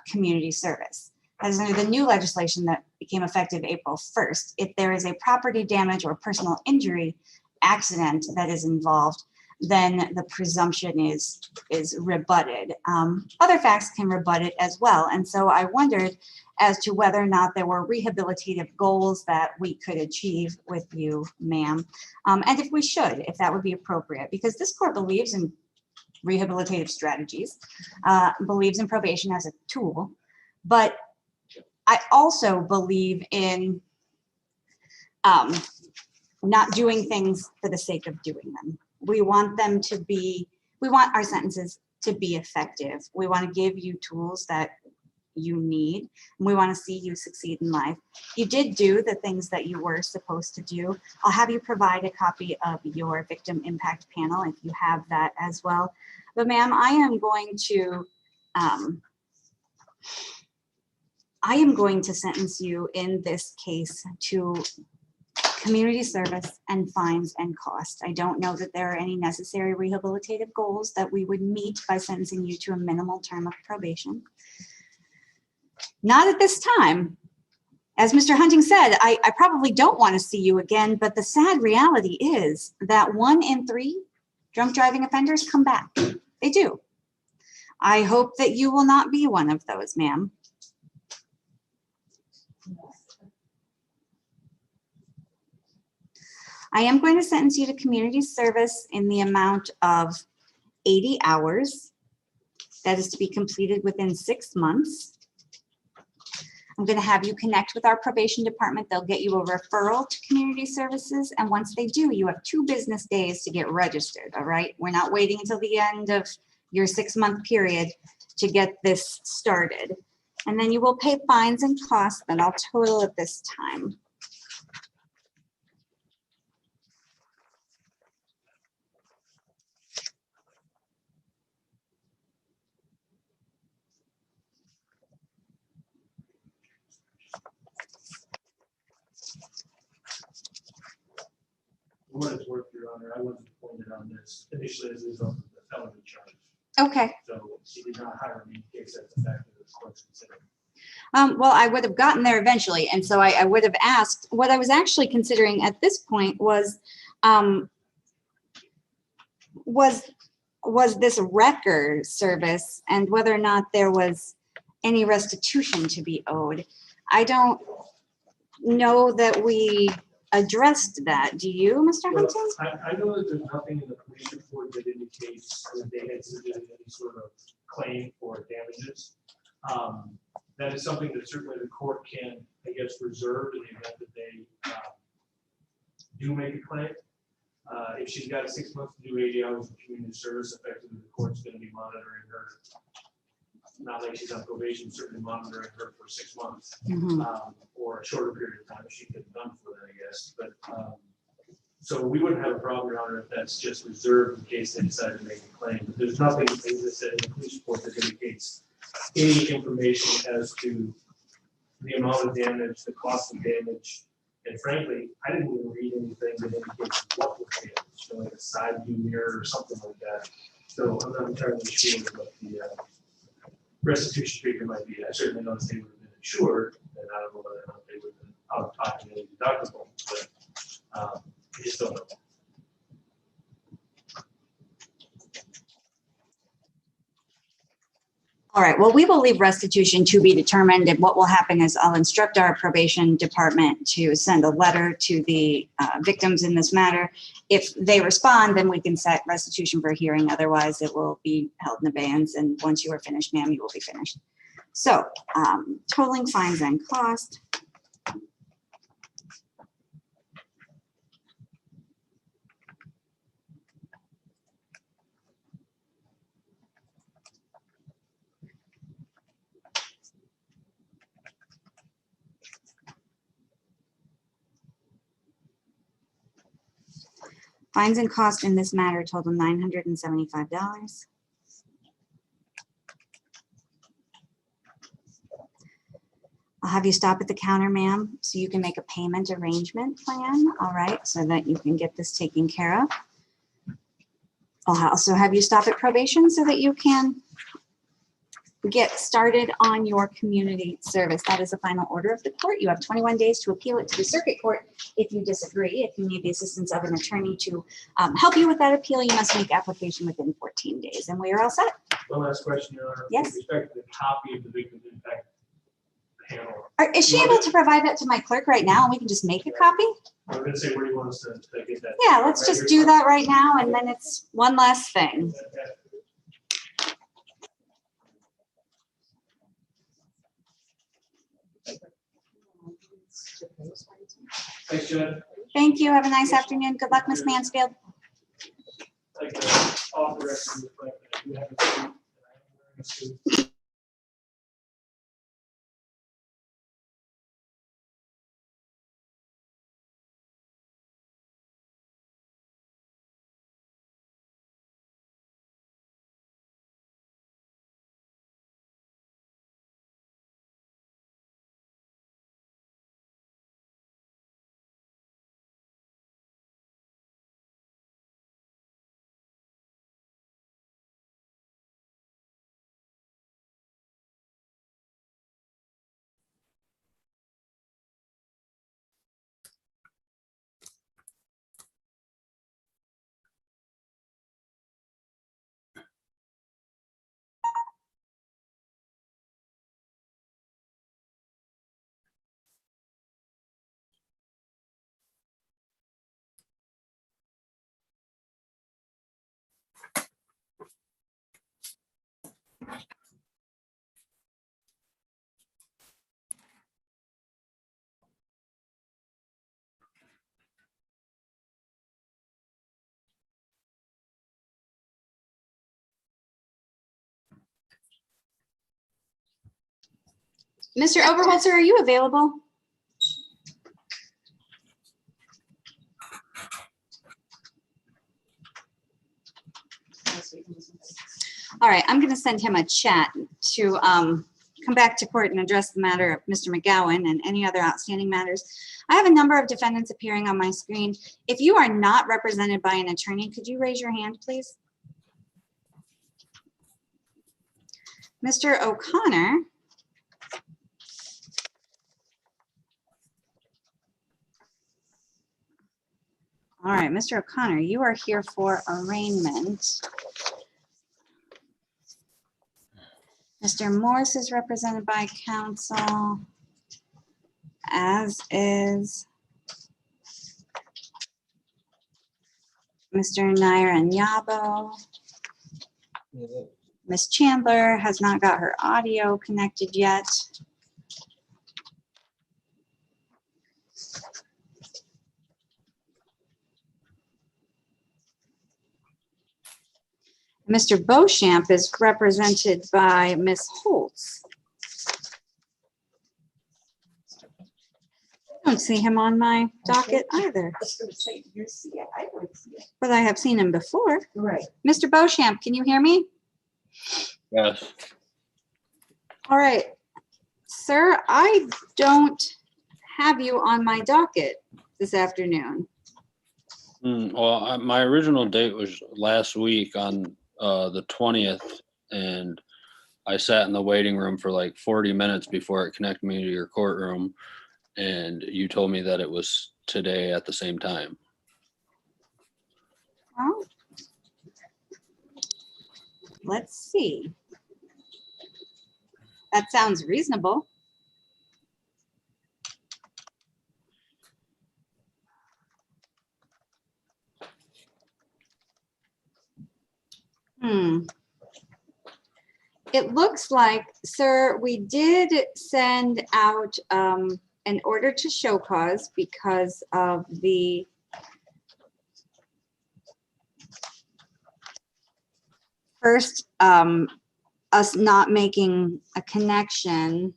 community service. As under the new legislation that became effective April 1st, if there is a property damage or personal injury accident that is involved, then the presumption is rebutted. Other facts can rebut it as well. And so I wondered as to whether or not there were rehabilitative goals that we could achieve with you, ma'am. And if we should, if that would be appropriate, because this court believes in rehabilitative strategies, believes in probation as a tool, but I also believe in not doing things for the sake of doing them. We want them to be, we want our sentences to be effective. We want to give you tools that you need, and we want to see you succeed in life. You did do the things that you were supposed to do. I'll have you provide a copy of your victim impact panel if you have that as well. But ma'am, I am going to sentence you in this case to community service and fines and costs. I don't know that there are any necessary rehabilitative goals that we would meet by sentencing you to a minimal term of probation. Not at this time. As Mr. Hunting said, I probably don't want to see you again, but the sad reality is that 1 in 3 drunk driving offenders come back. They do. I hope that you will not be one of those, ma'am. I am going to sentence you to community service in the amount of 80 hours. That is to be completed within 6 months. I'm going to have you connect with our probation department. They'll get you a referral to community services. And once they do, you have 2 business days to get registered. All right. We're not waiting until the end of your 6-month period to get this started. And then you will pay fines and costs, and I'll total at this time. For what it's worth, Your Honor, I wasn't appointed on this initially as a result of the felony charge. Okay. So she did not hire me in case that's the fact that the court's considering. Well, I would have gotten there eventually, and so I would have asked. What I was actually considering at this point was this record service and whether or not there was any restitution to be owed. I don't know that we addressed that. Do you, Mr. Well, Hunting? I know that there's nothing in the police report that indicates that they had submitted any sort of claim for damages. That is something that certainly the court can, I guess, reserve in the event that they do make a claim. If she's got 6 months to do 80 hours of community service, effectively the court's going to be monitoring her. Not like she's on probation, certainly monitoring her for 6 months or a shorter period of time. She could have done for that, I guess. But so we wouldn't have a problem, Your Honor, if that's just reserved in case they decide to make a claim. But there's nothing, as I said, in the police report that indicates any information as to the amount of damage, the cost of damage. And frankly, I didn't even read anything that indicates what was damaged, so like a side view mirror or something like that. So I'm not entirely sure what the restitution figure might be. I certainly noticed they would have been insured, and I don't know whether or not they would have been out of pocket any deductible, but I just don't know. All right, well, we will leave restitution to be determined, and what will happen is I'll instruct our probation department to send a letter to the victims in this matter. If they respond, then we can set restitution for a hearing. Otherwise, it will be held in abeyance, and once you are finished, ma'am, you will be finished. So, totaling fines and cost. Fines and costs in this matter total $975. I'll have you stop at the counter, ma'am, so you can make a payment arrangement plan, all right, so that you can get this taken care of. I'll also have you stop at probation so that you can get started on your community service. That is the final order of the court. You have 21 days to appeal it to the circuit court if you disagree. If you need the assistance of an attorney to help you with that appeal, you must make application within 14 days, and we are all set. One last question, Your Honor. Yes. With respect to the copy of the victim's impact panel, Is she able to provide that to my clerk right now, and we can just make a copy? I'm going to say, where do you want us to get that? Yeah, let's just do that right now, and then it's one last thing. Thanks, Judge. Thank you. Have a nice afternoon. Good luck, Ms. Mansfield. I'd like to off the record with my, I do have a suit, and I am wearing a suit. Mr. Overholzer, are you available? All right, I'm going to send him a chat to come back to court and address the matter of Mr. McGowan and any other outstanding matters. I have a number of defendants appearing on my screen. If you are not represented by an attorney, could you raise your hand, please? Mr. O'Connor. All right, Mr. O'Connor, you are here for arraignment. Mr. Morse is represented by counsel, as is Mr. Nyabo. Ms. Chandler has not got her audio connected yet. Mr. Beauchamp is represented by Ms. Holtz. I don't see him on my docket either, was gonna say, you see it, I would see it. but I have seen him before. Right. Mr. Beauchamp, can you hear me? Yes. All right, sir, I don't have you on my docket this afternoon. Well, my original date was last week on the 20th, and I sat in the waiting room for like 40 minutes before it connected me to your courtroom, and you told me that it was today at the same time. Well, let's see. That sounds reasonable. It looks like, sir, we did send out an order to show cause because of the first, us not making a connection.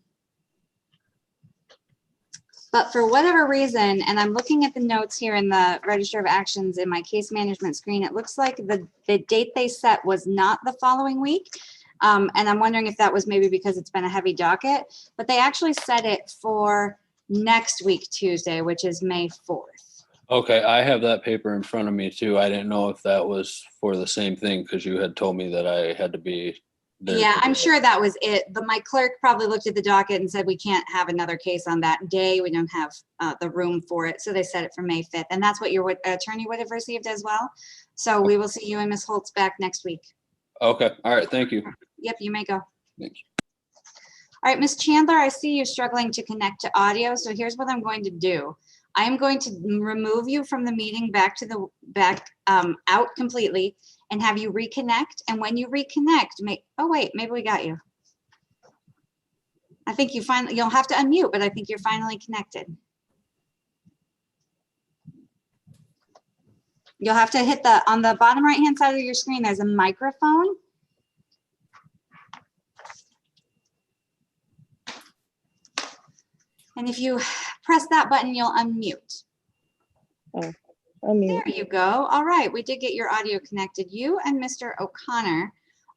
But for whatever reason, and I'm looking at the notes here in the Register of Actions in my case management screen, it looks like the date they set was not the following week. And I'm wondering if that was maybe because it's been a heavy docket, but they actually set it for next week, Tuesday, which is May 4th. Okay, I have that paper in front of me too. I didn't know if that was for the same thing because you had told me that I had to be there. Yeah, I'm today. sure that was it. But my clerk probably looked at the docket and said, we can't have another case on that day. We don't have the room for it. So they set it for May 5th. And that's what your attorney would have received as well. So we will see you and Ms. Holtz back next week. Okay, all right, thank you. Yep, you may go. Thanks. All right, Ms. Chandler, I see you struggling to connect to audio. So here's what I'm going to do. I am going to remove you from the meeting back out completely and have you reconnect. And when you reconnect, oh wait, maybe we got you. I think you'll have to unmute, but I think you're finally connected. You'll have to hit on the bottom right-hand side of your screen, there's a microphone. And if you press that button, you'll unmute. There you go. All right, we did get your audio connected. You and Mr. O'Connor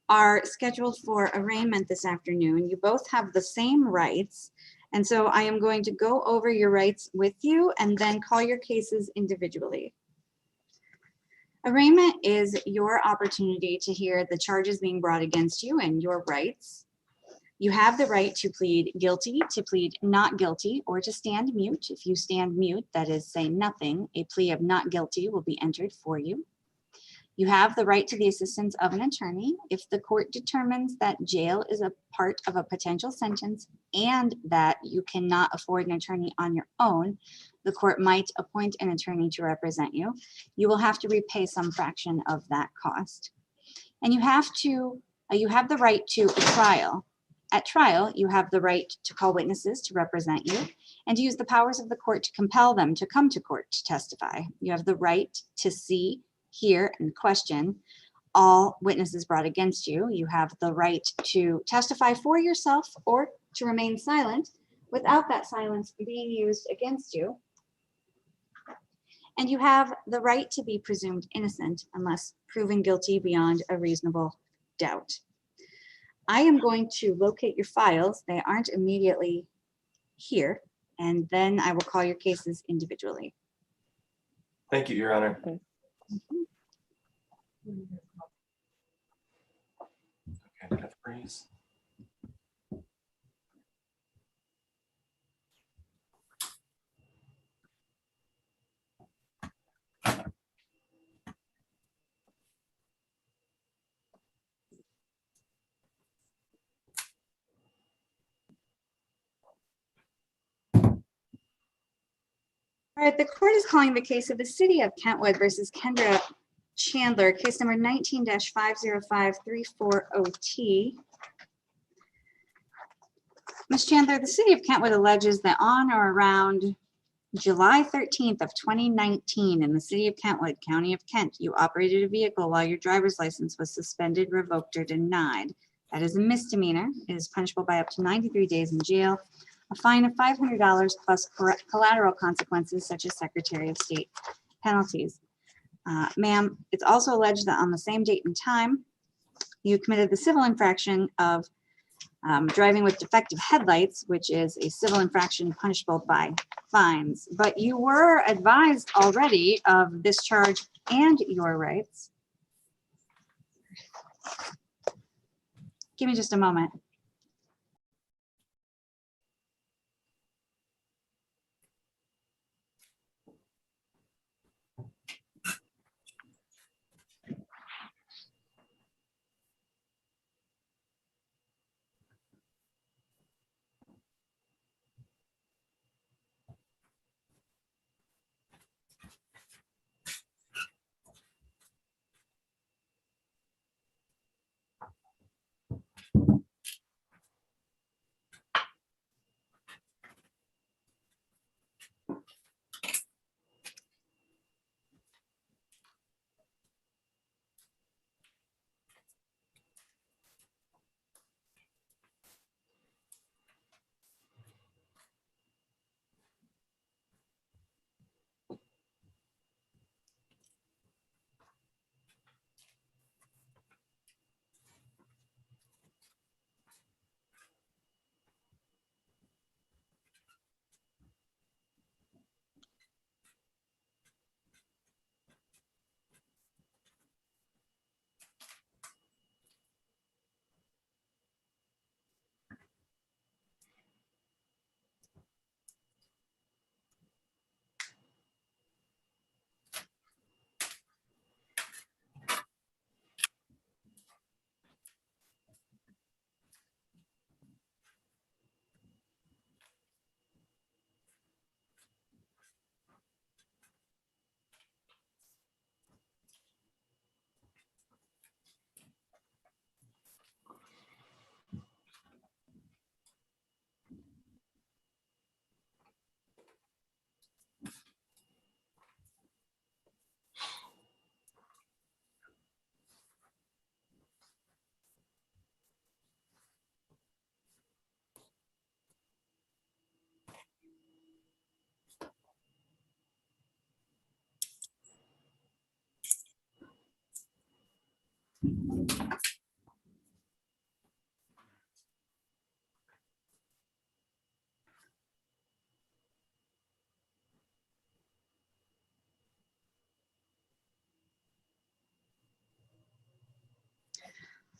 are scheduled for arraignment this afternoon. You both have the same rights. And so I am going to go over your rights with you and then call your cases individually. Arraignment is your opportunity to hear the charges being brought against you and your rights. You have the right to plead guilty, to plead not guilty, or to stand mute. If you stand mute, that is, say nothing, a plea of not guilty will be entered for you. You have the right to the assistance of an attorney. If the court determines that jail is a part of a potential sentence and that you cannot afford an attorney on your own, the court might appoint an attorney to represent you. You will have to repay some fraction of that cost. And you have the right to a trial. At trial, you have the right to call witnesses to represent you and to use the powers of the court to compel them to come to court to testify. You have the right to see, hear, and question all witnesses brought against you. You have the right to testify for yourself or to remain silent without that silence being used against you. And you have the right to be presumed innocent unless proven guilty beyond a reasonable doubt. I am going to locate your files. They aren't immediately here, and then I will call your cases individually. Thank you, Your Honor. Okay. Okay, I have to freeze. All right, the court is calling the case of the city of Kentwood versus Kendra Chandler, case number 19-505340T. Ms. Chandler, the city of Kentwood alleges that on or around July 13th of 2019 in the city of Kentwood, county of Kent, you operated a vehicle while your driver's license was suspended, revoked, or denied. That is a misdemeanor. It is punishable by up to 93 days in jail, a fine of $500 plus collateral consequences such as Secretary of State penalties. Ma'am, it's also alleged that on the same date and time, you committed the civil infraction of driving with defective headlights, which is a civil infraction punishable by fines. But you were advised already of this charge and your rights. Give me just a moment.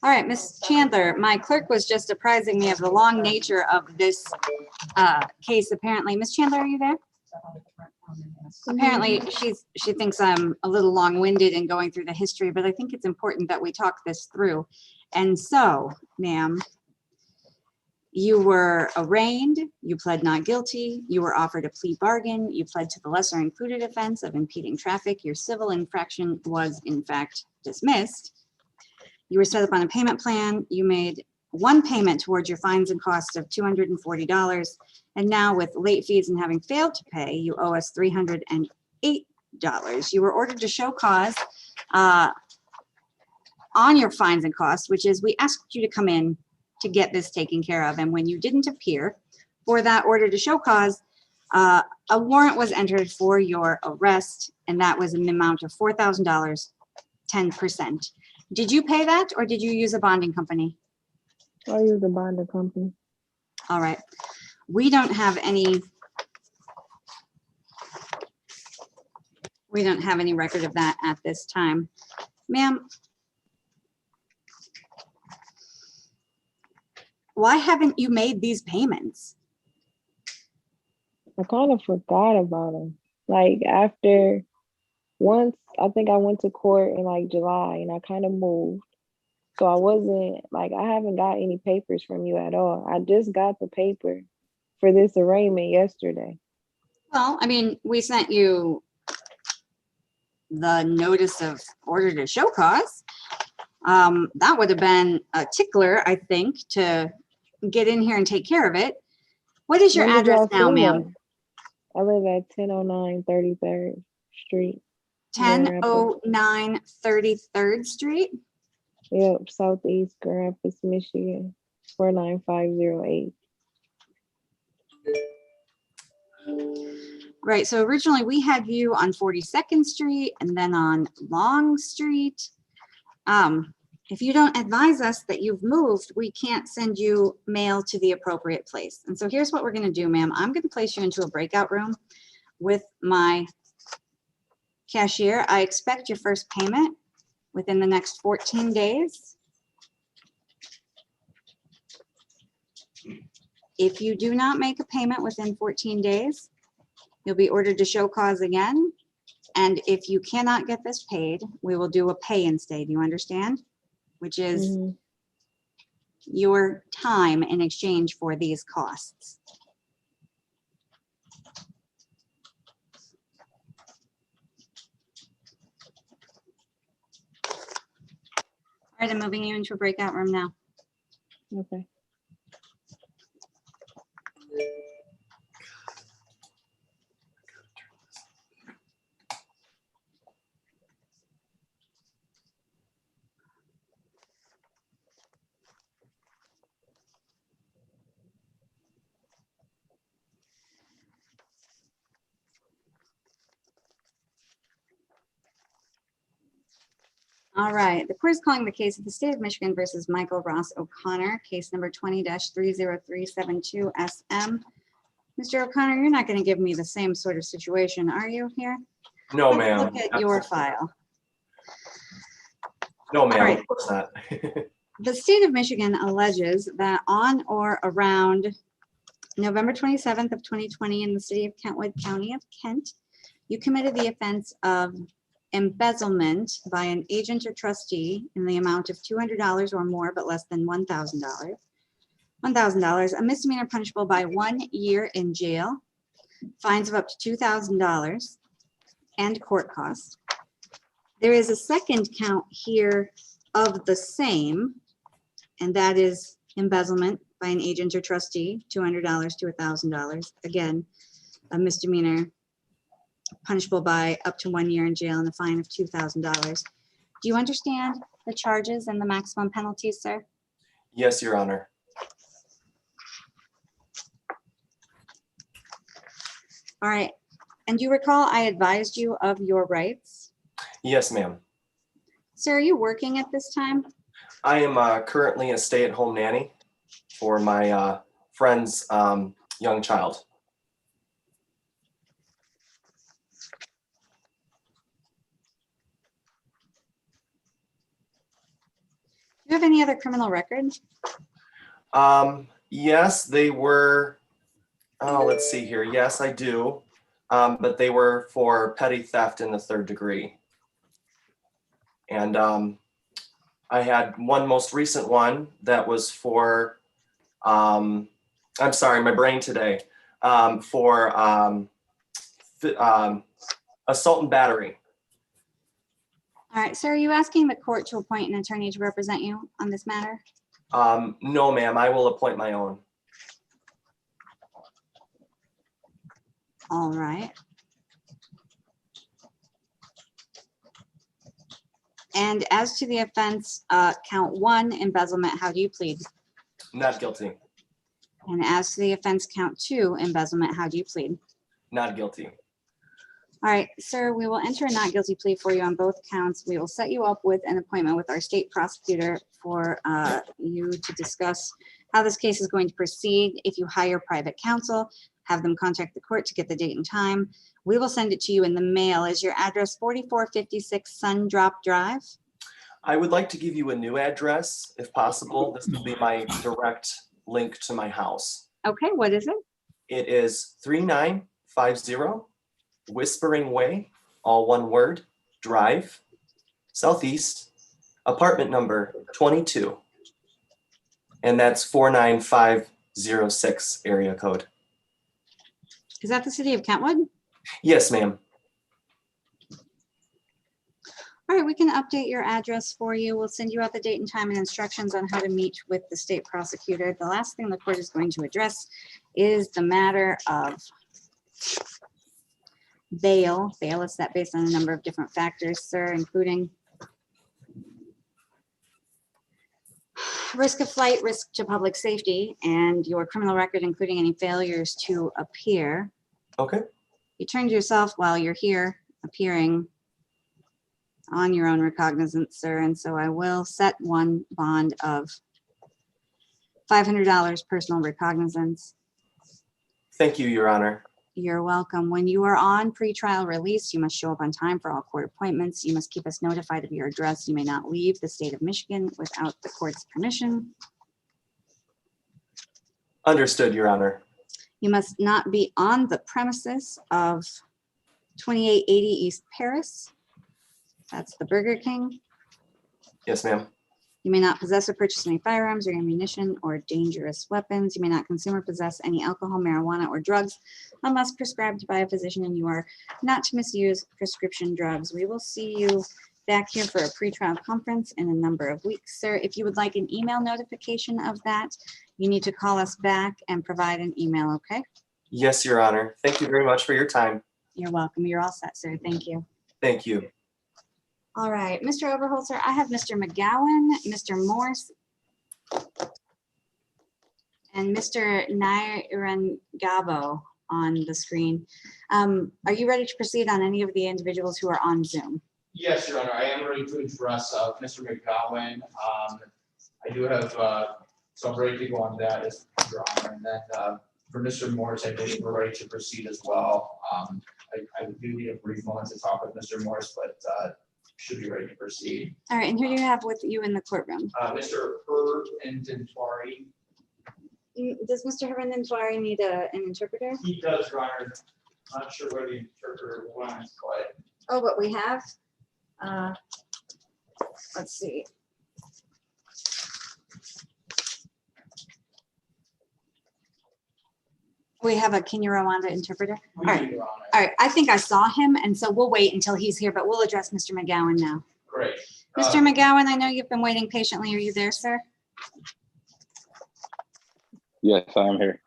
All right, Ms. Chandler, my clerk was just apprising me of the long nature of this case, apparently. Ms. Chandler, are you there? Apparently, she thinks I'm a little long-winded in going through the history, but I think it's important that we talk this through. And so, ma'am, you were arraigned, you pled not guilty, you were offered a plea bargain, you pled to the lesser included offense of impeding traffic, your civil infraction was in fact dismissed. You were set up on a payment plan. You made one payment towards your fines and costs of $240. And now with late fees and having failed to pay, you owe us $308. You were ordered to show cause on your fines and costs, which is we asked you to come in to get this taken care of. And when you didn't appear for that order to show cause, a warrant was entered for your arrest, and that was an amount of $4,000, 10%. Did you pay that, or did you use a bonding company? I use a bonding company. All right. We don't have any record of that at this time. Ma'am, why haven't you made these payments? I kind of forgot about them. Like after once, I think I went to court in like July and I kind of moved. So I wasn't like, I haven't got any papers from you at all. I just got the paper for this arraignment yesterday. Well, I mean, we sent you the notice of order to show cause. That would have been a tickler, I think, to get in here and take care of it. What is your When did address y'all now, send ma'am? that? I live at 1009 33rd Street. Grand Rapids. 1009 33rd Street? Yep, Southeast Grand Rapids, Michigan, 49508. Right, so originally we had you on 42nd Street and then on Long Street. If you don't advise us that you've moved, we can't send you mail to the appropriate place. And so here's what we're gonna do, ma'am. I'm gonna place you into a breakout room with my cashier. I expect your first payment within the next 14 days. If you do not make a payment within 14 days, you'll be ordered to show cause again. And if you cannot get this paid, we will do a pay and stay. Do you understand? Which is your time in exchange for these costs. All right, I'm moving you into a breakout room now. Okay. All right, the court is calling the case of the state of Michigan versus Michael Ross O'Connor, case number 20-30372 SM. Mr. O'Connor, you're not going to give me the same sort of situation, are you here? No, Let's ma'am. look at your file. No, ma'am, right. of course not. The state of Michigan alleges that on or around November 27th of 2020 in the city of Kentwood, County of Kent, you committed the offense of embezzlement by an agent or trustee in the amount of $200 or more, but less than $1,000, a misdemeanor punishable by 1 year in jail, fines of up to $2,000, and court costs. There is a second count here of the same, and that is embezzlement by an agent or trustee, $200 to $1,000. Again, a misdemeanor punishable by up to 1 year in jail and a fine of $2,000. Do you understand the charges and the maximum penalties, sir? Yes, Your Honor. All right. And do you recall I advised you of your rights? Yes, ma'am. Sir, are you working at this time? I am currently a stay-at-home nanny for my friend's young child. Do you have any other criminal record? Yes, they were. Oh, let's see here. Yes, I do. But they were for petty theft in the 3rd degree. And I had one most recent one that was for, I'm sorry, my brain today, for assault and battery. All right, sir, are you asking the court to appoint an attorney to represent you on this matter? No, ma'am, I will appoint my own. All right. And as to the offense, count 1, embezzlement, how do you plead? Not guilty. And as to the offense, count 2, embezzlement, how do you plead? Not guilty. All right, sir, we will enter a not guilty plea for you on both counts. We will set you up with an appointment with our state prosecutor for you to discuss how this case is going to proceed. If you hire private counsel, have them contact the court to get the date and time. We will send it to you in the mail. Is your address 4456 Sundrop Drive? I would like to give you a new address, if possible. This will be my direct link to my house. Okay, what is it? It is 3950 Whispering Way, all one word, Drive, Southeast, apartment number 22. And that's 49506 area code. Is that the city of Kentwood? Yes, ma'am. All right, we can update your address for you. We'll send you out the date and time and instructions on how to meet with the state prosecutor. The last thing the court is going to address is the matter of bail. Bail is set based on a number of different factors, sir, including risk of flight, risk to public safety, and your criminal record, including any failures to appear. Okay. You turned yourself while you're here appearing on your own recognizance, sir, and so I will set one bond of $500 personal recognizance. Thank you, Your Honor. You're welcome. When you are on pretrial release, you must show up on time for all court appointments. You must keep us notified of your address. You may not leave the state of Michigan without the court's permission. Understood, Your Honor. You must not be on the premises of 2880 East Paris. That's the Burger King. Yes, ma'am. You may not possess or purchase any firearms or ammunition or dangerous weapons. You may not consume or possess any alcohol, marijuana, or drugs unless prescribed by a physician, and you are not to misuse prescription drugs. We will see you back here for a pretrial conference in a number of weeks, sir. If you would like an email notification of that, you need to call us back and provide an email, okay? Yes, Your Honor. Thank you very much for your time. You're welcome. You're all set, sir. Thank you. Thank you. All right, Mr. Overholzer, I have Mr. McGowan, Mr. Morse, and Mr. Nairangabo on the screen. Are you ready to proceed on any of the individuals who are on Zoom? Yes, Your Honor, I am ready to address Mr. McGowan. I do have, so I'm ready to go on that, as Your Honor. And then for Mr. Morse, I believe we're ready to proceed as well. I do need a brief moment to talk with Mr. Morse, but should be ready to proceed. All right, and who do you have with you in the courtroom? Mr. Hervendentwari. Does Mr. Hervendentwari need an interpreter? He does, Your Honor. Not sure where the interpreter went, but. Oh, what we have? Let's see. We have a Kinyarwanda interpreter. We All do, right. Your Honor. All right, I think I saw him, and so we'll wait until he's here, but we'll address Mr. McGowan now. Great. Mr. McGowan, I know you've been waiting patiently. Are you there, sir? Yes, I'm here.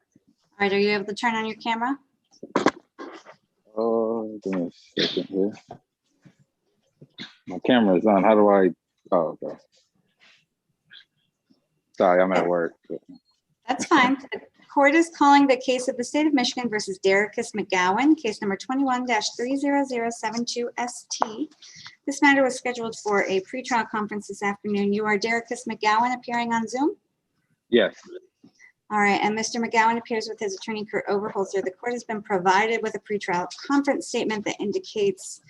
All right, are you able to turn on your camera? Oh, give me a second here. My camera is on. How do I? Oh, okay. Sorry, I'm at work. That's fine. The court is calling the case of the state of Michigan versus Derrickis McGowan, case number 21-30072ST. This matter was scheduled for a pretrial conference this afternoon. You are Derrickis McGowan appearing on Zoom? Yes. All right, and Mr. McGowan appears with his attorney, Kurt Overholzer. The court has been provided with a pretrial conference statement that indicates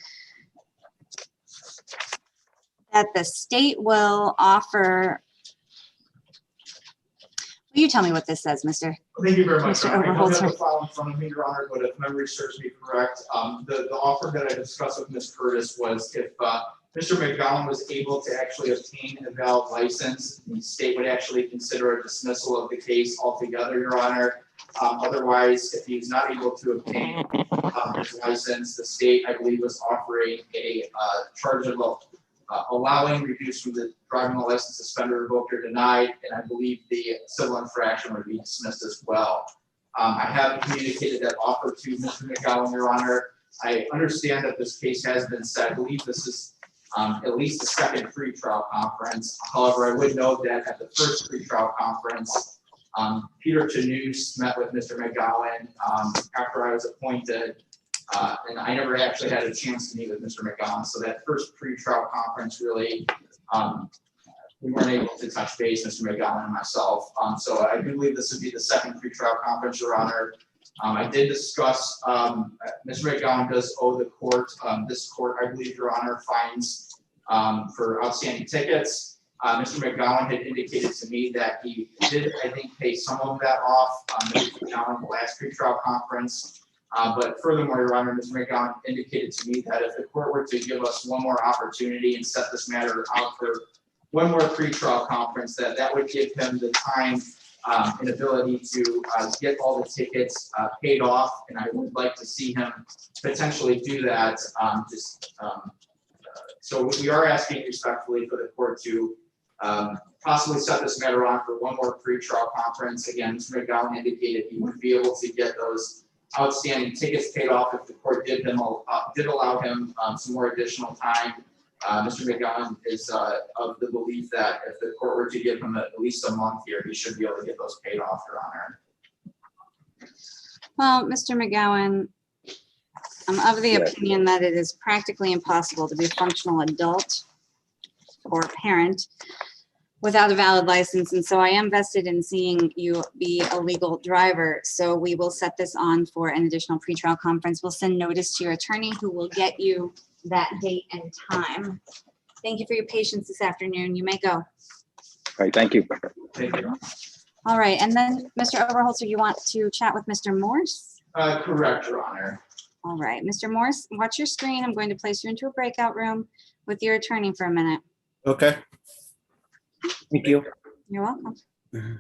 that the state will offer. Will you tell me what this says, Mr. Thank you very much. Mr. I don't have Overholzer. the file in front of me, Your Honor, but if memory serves me correct, the offer that I discussed with Ms. Curtis was if Mr. McGowan was able to actually obtain a valid license, the state would actually consider a dismissal of the case altogether, Your Honor. Otherwise, if he's not able to obtain his license, the state, I believe, was offering a charge of allowing reduced from the driving license suspended, revoked, or denied, and I believe the civil infraction would be dismissed as well. I have communicated that offer to Mr. McGowan, Your Honor. I understand that this case has been set. I believe this is at least the second pretrial conference. However, I would note that at the first pretrial conference, Peter Chanuse met with Mr. McGowan after I was appointed, and I never actually had a chance to meet with Mr. McGowan. So that first pretrial conference really, we weren't able to touch base, Mr. McGowan and myself. So I do believe this would be the second pretrial conference, Your Honor. I did discuss, Mr. McGowan does owe the court, this court, I believe, Your Honor, fines for outstanding tickets. Mr. McGowan had indicated to me that he did, I think, pay some of that off Mr. McGowan in the last pretrial conference. But furthermore, Your Honor, Mr. McGowan indicated to me that if the court were to give us one more opportunity and set this matter out for one more pretrial conference, that would give him the time inability to get all the tickets paid off, and I would like to see him potentially do that. So we are asking respectfully for the court to possibly set this matter on for one more pretrial conference. Again, Mr. McGowan indicated he would be able to get those outstanding tickets paid off if the court did allow him some more additional time. Mr. McGowan is of the belief that if the court were to give him at least a month here, he should be able to get those paid off, Your Honor. Well, Mr. McGowan, I'm of the opinion that it is practically impossible to be a functional adult or parent without a valid license. And so I am vested in seeing you be a legal driver. So we will set this on for an additional pretrial conference. We'll send notice to your attorney who will get you that date and time. Thank you for your patience this afternoon. You may go. All right, thank you. Thank you. All right, and then Mr. Overholzer, you want to chat with Mr. Morse? Correct, Your Honor. All right, Mr. Morse, watch your screen. I'm going to place you into a breakout room with your attorney for a minute. Okay. Thank you. You're welcome. Mhm.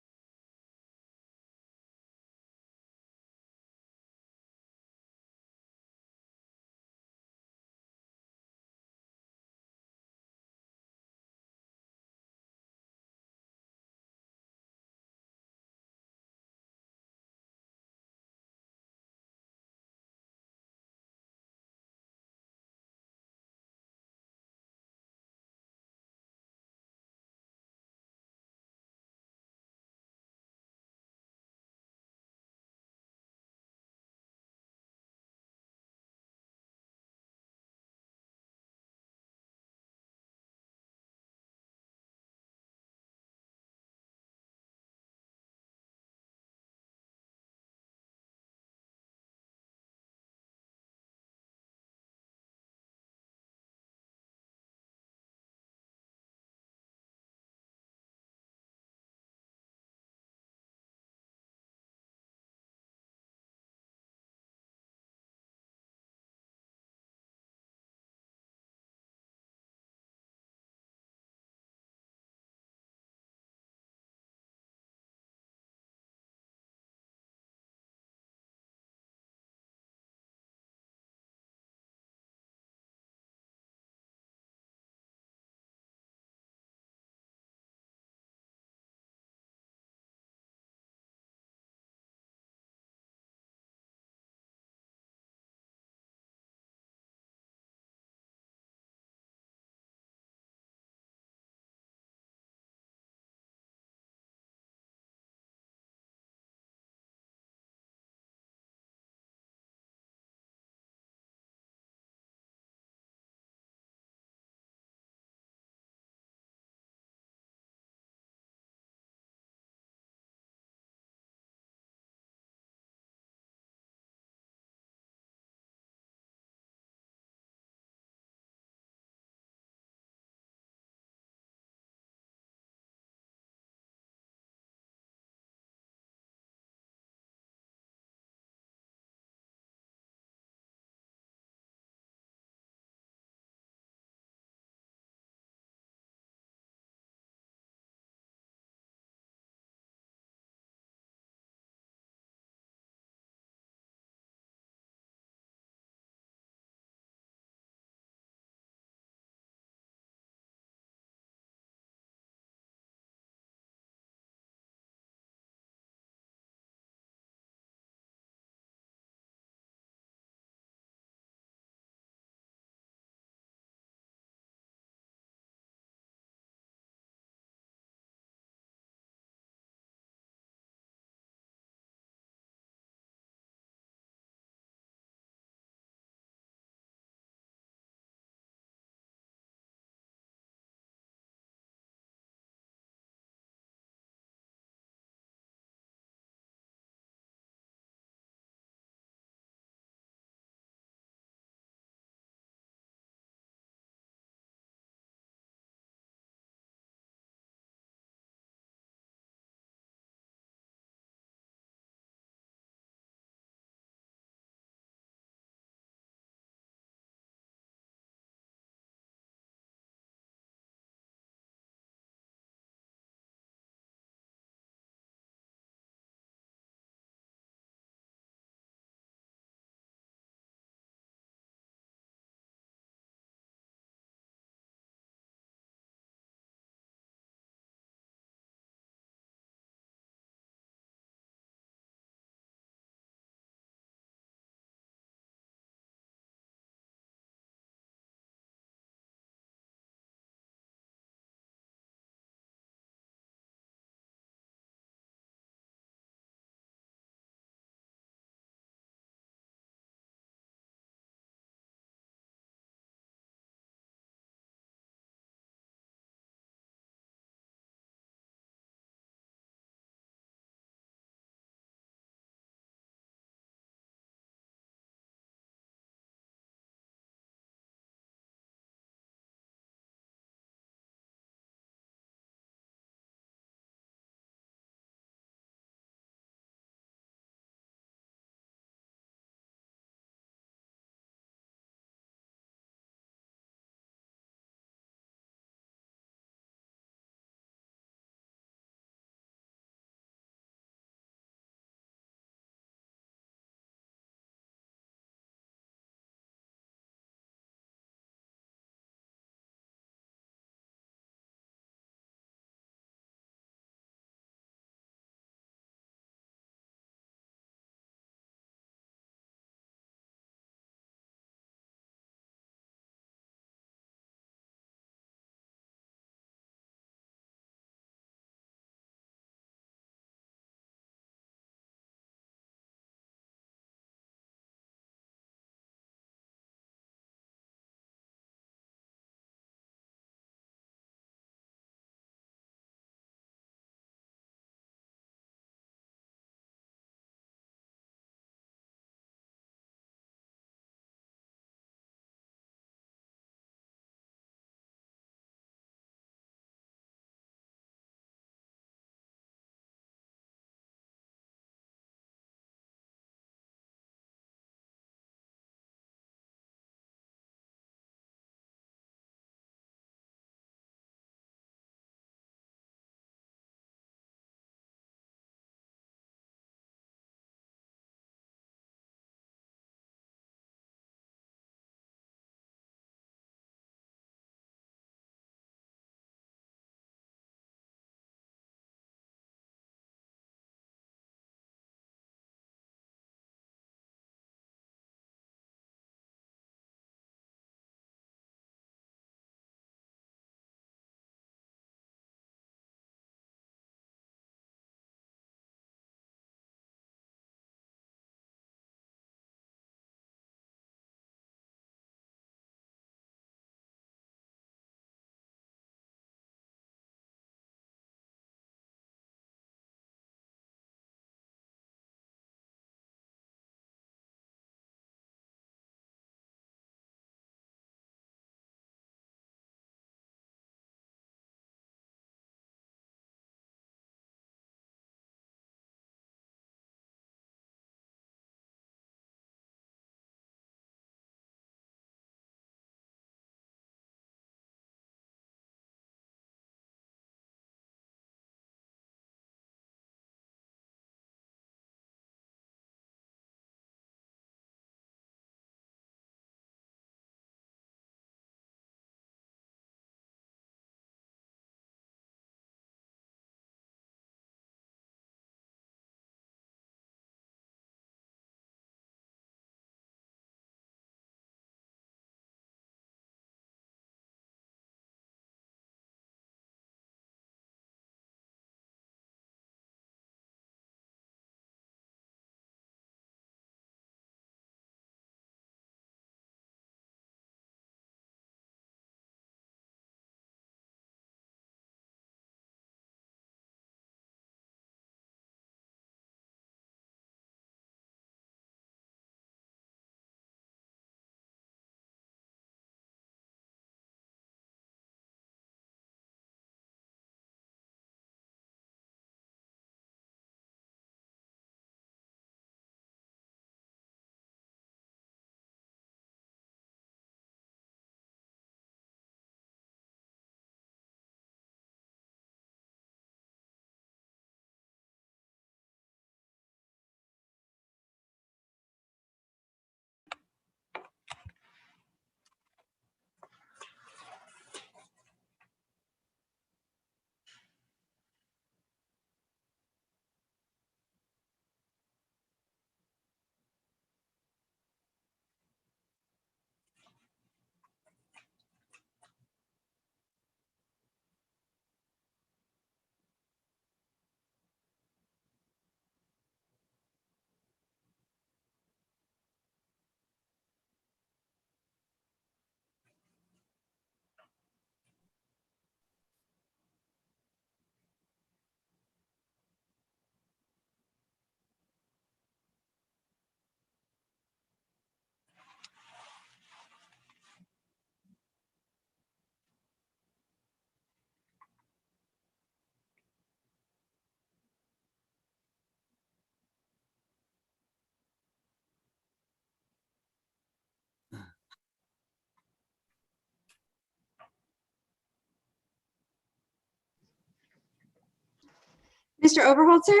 Mr. Overholzer,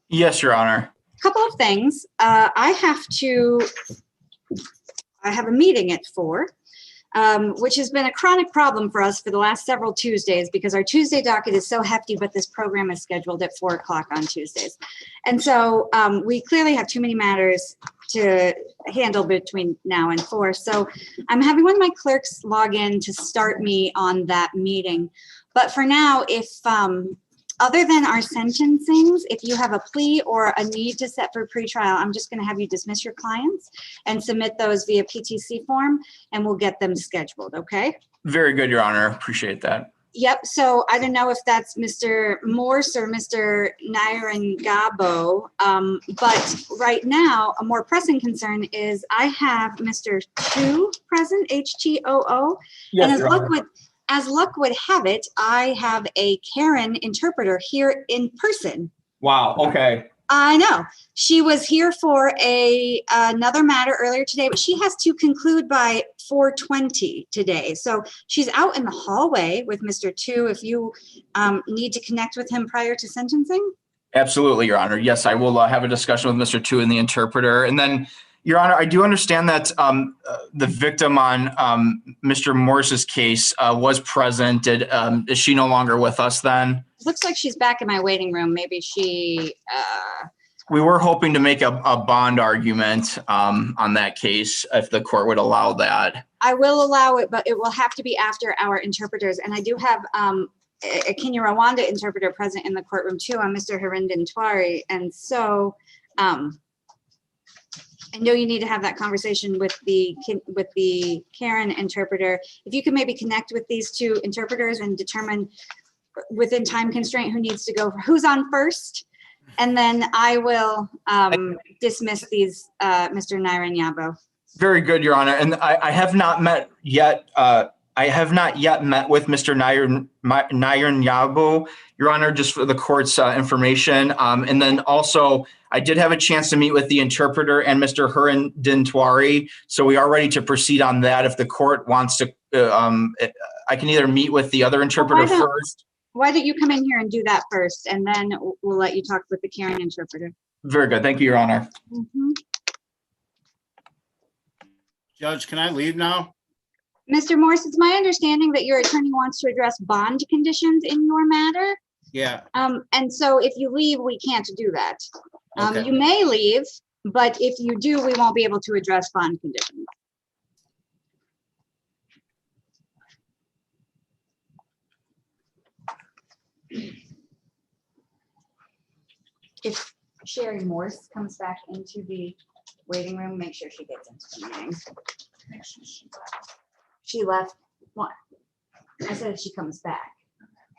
Yes, Your Honor. couple of things. I have a meeting at 4, which has been a chronic problem for us for the last several Tuesdays because our Tuesday docket is so hefty, but this program is scheduled at 4 o'clock on Tuesdays. And so we clearly have too many matters to handle between now and 4. So I'm having one of my clerks log in to start me on that meeting. But for now, if other than our sentencings, if you have a plea or a need to set for pretrial, I'm just going to have you dismiss your clients and submit those via PTC form, and we'll get them scheduled, okay? Very good, Your Honor. Appreciate that. Yep, so I don't know if that's Mr. Morse or Mr. Nairangabo, but right now, a more pressing concern is I have Mr. Two present, H-T-O-O. Yes, And Your Honor. as luck would have it, I have a Karen interpreter here in person. Wow. Okay. I know. She was here for another matter earlier today, but she has to conclude by 4:20 today. So she's out in the hallway with Mr. Two if you need to connect with him prior to sentencing. Absolutely, Your Honor. Yes, I will have a discussion with Mr. Two and the interpreter. And then, Your Honor, I do understand that the victim on Mr. Morse's case was present. Is she no longer with us then? Looks like she's back in my waiting room. Maybe she, We were hoping to make a bond argument on that case if the court would allow that. I will allow it, but it will have to be after our interpreters. And I do have a Kenya Rwanda interpreter present in the courtroom too, on Mr. Harinden Twari. And so I know you need to have that conversation with the Karen interpreter. If you could maybe connect with these two interpreters and determine within time constraint who needs to go, who's on first. And then I will dismiss these, Mr. Nairanyabo. Very good, Your Honor. And I have not met yet. I have not yet met with Mr. Nairanyabo, Your Honor, just for the court's information. And then also, I did have a chance to meet with the interpreter and Mr. Harinden Twari. So we are ready to proceed on that. If the court wants to, I can either meet with the other interpreter first. Why don't you come in here and do that first, and then we'll let you talk with the Karen interpreter. Very good. Thank you, Your Honor. Mm-hmm. Judge, can I leave now? Mr. Morse, it's my understanding that your attorney wants to address bond conditions in your matter. Yeah. And so if you leave, we can't do that. Okay. You may leave, but if you do, we won't be able to address bond conditions. If Sherry Morse comes back into the waiting room, make sure she gets into the meeting. She left. What? I said if she comes back.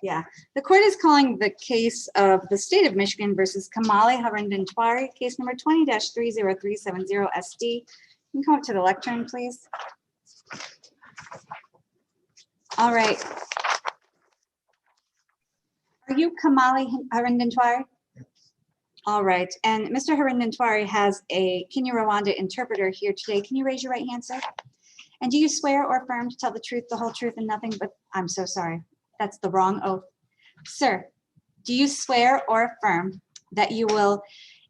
Yeah. The court is calling the case of the state of Michigan versus Kamali Harinden Twari, case number 20-30370 SD. You can come up to the lectern, please. All right. Are you Kamali Harinden Twari? All right. And Mr. Harinden Twari has a Kenya Rwanda interpreter here today. Can you raise your right hand, sir? And do you swear or affirm to tell the truth, the whole truth, and nothing but, I'm so sorry, that's the wrong oath. Sir, do you swear or affirm that you will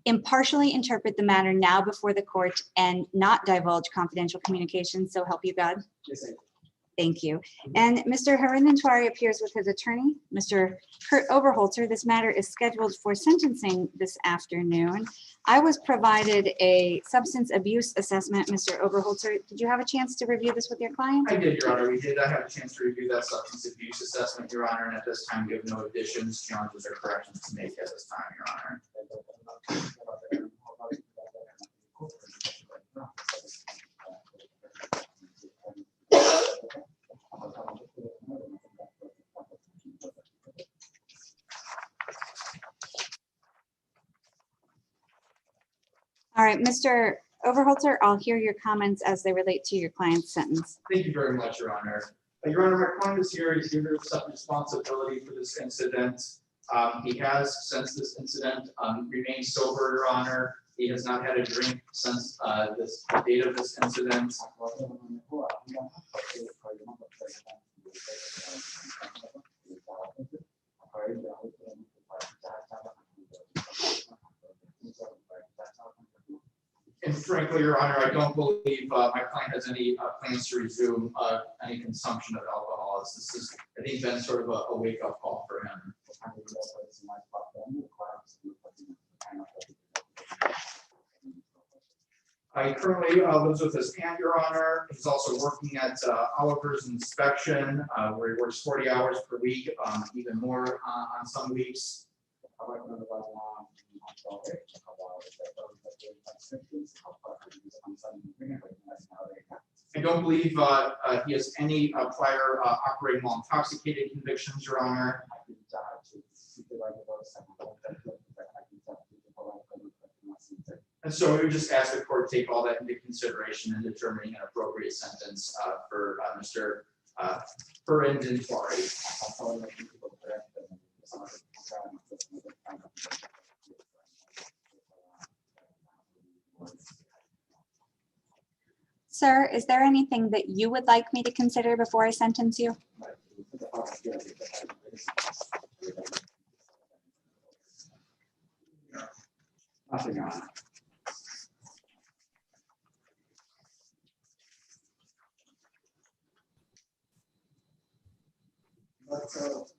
impartially interpret the matter now before the court and not divulge confidential communications, so help you God? Yes, I do. Thank you. And Mr. Harinden Twari appears with his attorney, Mr. Kurt Overholzer. This matter is scheduled for sentencing this afternoon. I was provided a substance abuse assessment. Mr. Overholzer, did you have a chance to review this with your client? I did, Your Honor. We did. I had a chance to review that substance abuse assessment, Your Honor, and at this time, we have no additions, challenges, or corrections to make at this time, Your Honor. All right, Mr. Overholzer, I'll hear your comments as they relate to your client's sentence. Thank you very much, Your Honor. Your Honor, my client is here. He's given some responsibility for this incident. He has, since this incident, remained sober, Your Honor. He has not had a drink since the date of this incident. And frankly, Your Honor, I don't believe my client has any plans to resume any consumption of alcohol. This has, I think, been sort of a wake-up call for him. He currently lives with his aunt, Your Honor. He's also working at Oliver's Inspection, where he works 40 hours per week, even more on some weeks. I don't believe he has any prior operating while intoxicated convictions, Your Honor. And so we would just ask the court to take all that into consideration in determining an appropriate sentence for Mr. Inventory. Sir, is there anything that you would like me to consider before I sentence you? Nothing on. But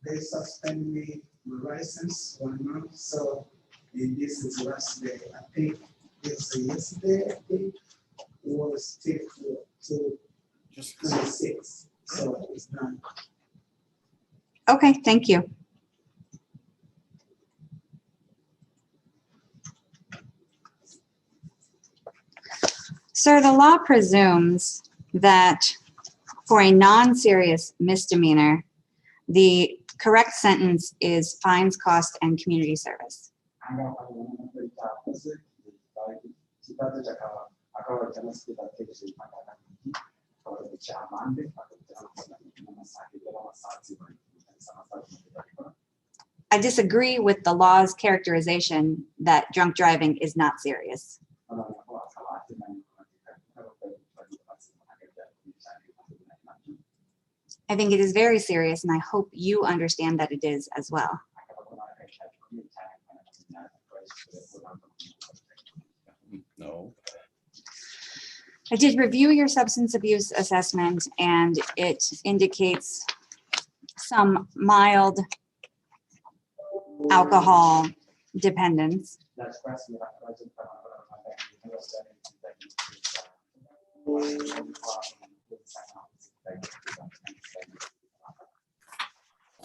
they suspend me my license 1 month, so this is last day. I think it's yesterday, I think, was take to 26, so it's done. Okay, thank you. Sir, the law presumes that for a non-serious misdemeanor, the correct sentence is fines, cost, and community service. I disagree with the law's characterization that drunk driving is not serious. I think it is very serious, and I hope you understand that it is as well. No. I did review your substance abuse assessment, and it indicates some mild alcohol dependence.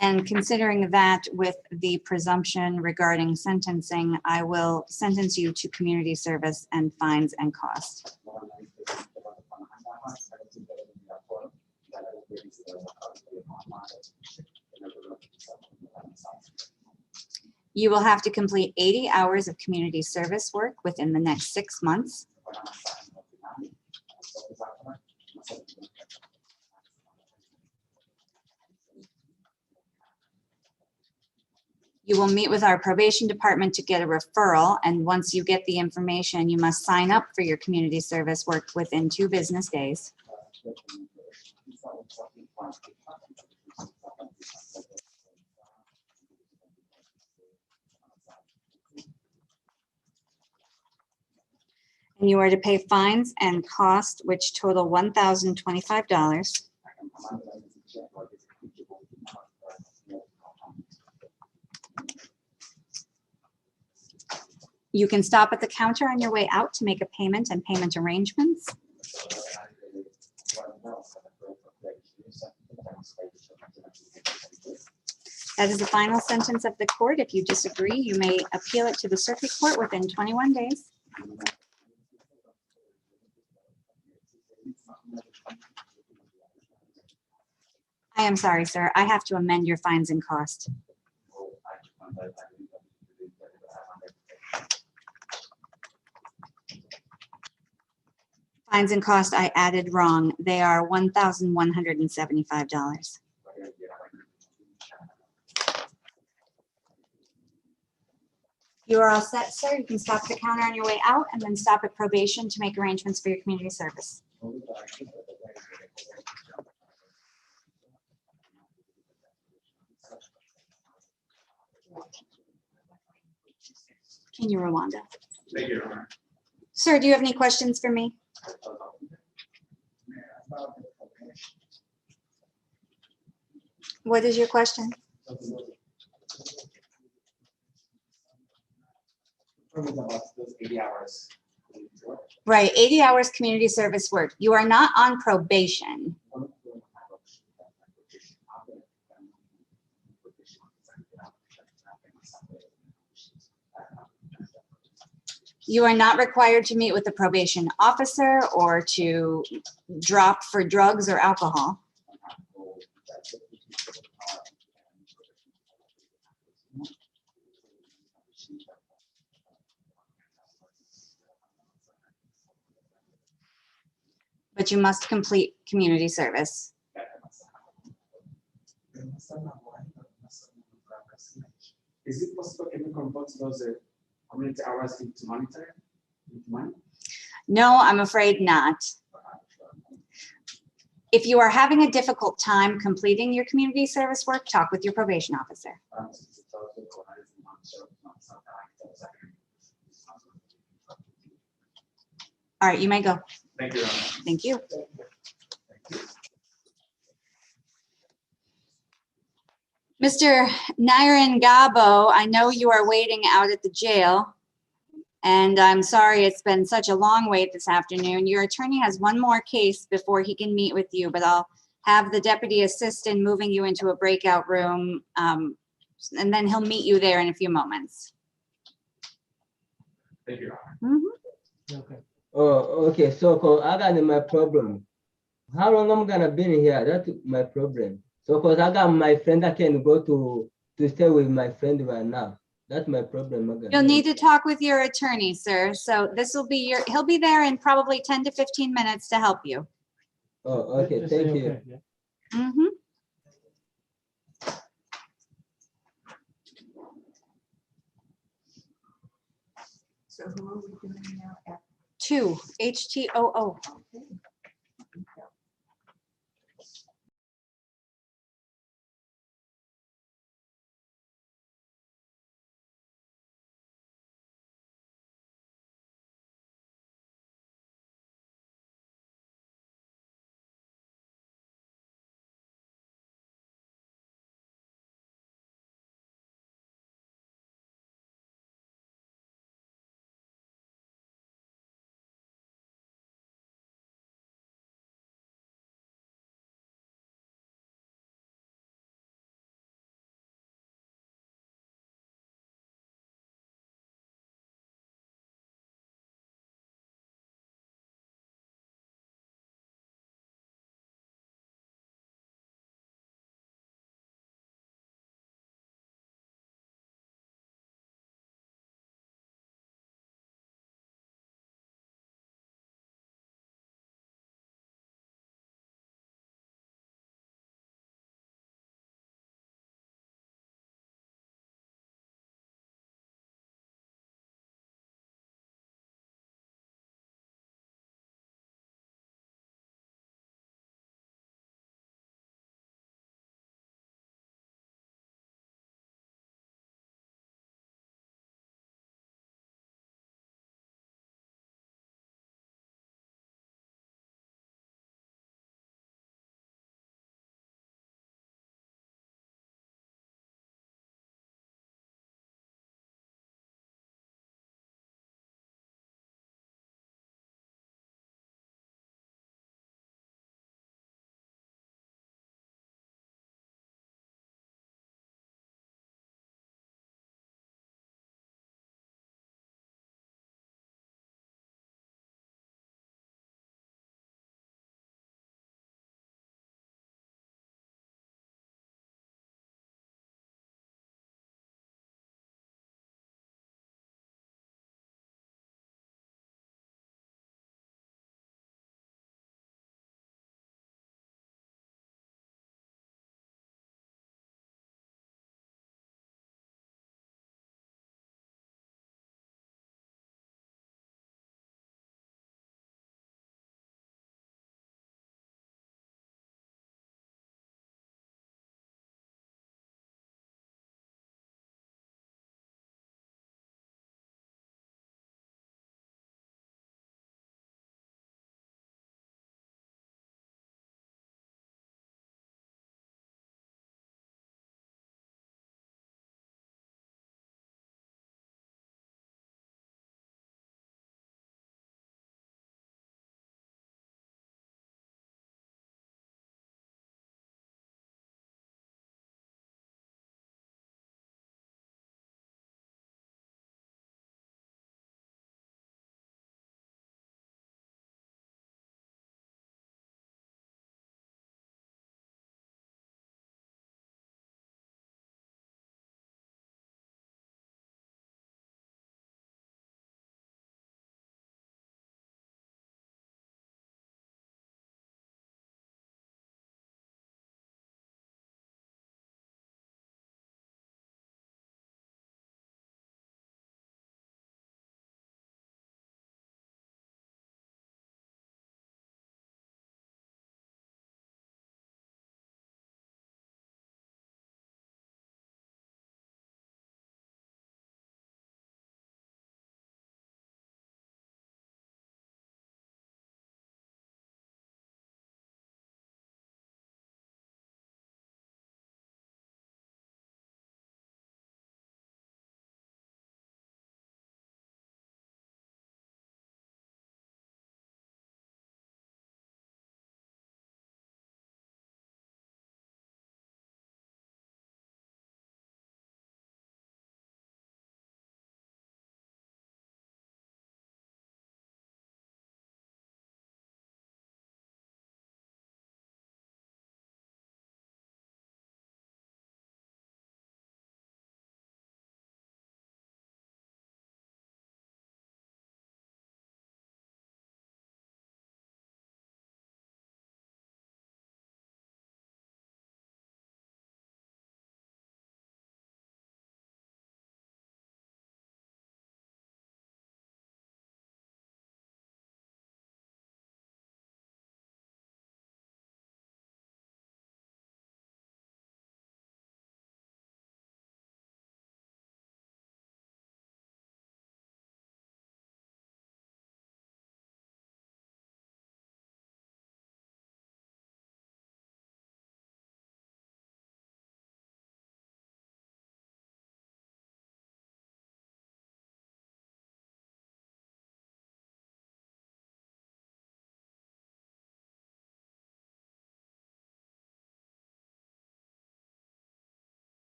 And considering that with the presumption regarding sentencing, I will sentence you to community service and fines and costs. You will have to complete 80 hours of community service work within the next 6 months. You will meet with our probation department to get a referral, and once you get the information, you must sign up for your community service work within 2 business days. And you are to pay fines and costs, which total $1,025. You can stop at the counter on your way out to make a payment and payment arrangements. That is the final sentence of the court. If you disagree, you may appeal it to the circuit court within 21 days. I am sorry, sir. I have to amend your fines and cost. Fines and cost I added wrong. They are $1,175. You are all set, sir. You can stop at the counter on your way out and then stop at probation to make arrangements for your community service. Can you, Rwanda? Thank you, Your Honor. Sir, do you have any questions for me? About the probation. What is your question? About those 80 hours. Right, 80 hours community service work. You are not on probation. You are not required to meet with the probation officer or to drop for drugs or alcohol. But you must complete community service. Is it possible can we convert those community hours into monetary? Into money? No, I'm afraid not. If you are having a difficult time completing your community service work, talk with your probation officer. All right, you may go. Thank you, Your Honor. Thank you. Mr. Nyron Gabo, I know you are waiting out at the jail, and I'm sorry it's been such a long wait this afternoon. Your attorney has one more case before he can meet with you, but I'll have the deputy assist in moving you into a breakout room, and then he'll meet you there in a few moments. Thank you, Your Honor. Mhm. Okay. Oh, okay. So, cause I got my problem. How long I'm gonna be in here? That's my problem. So, cause I got my friend, I can go to stay with my friend right now. That's my problem. You'll need to talk with your attorney, sir. So this will be he'll be there in probably 10 to 15 minutes to help you. Oh, okay. Thank you. Mhm. So who are we doing now? 2, HTOO.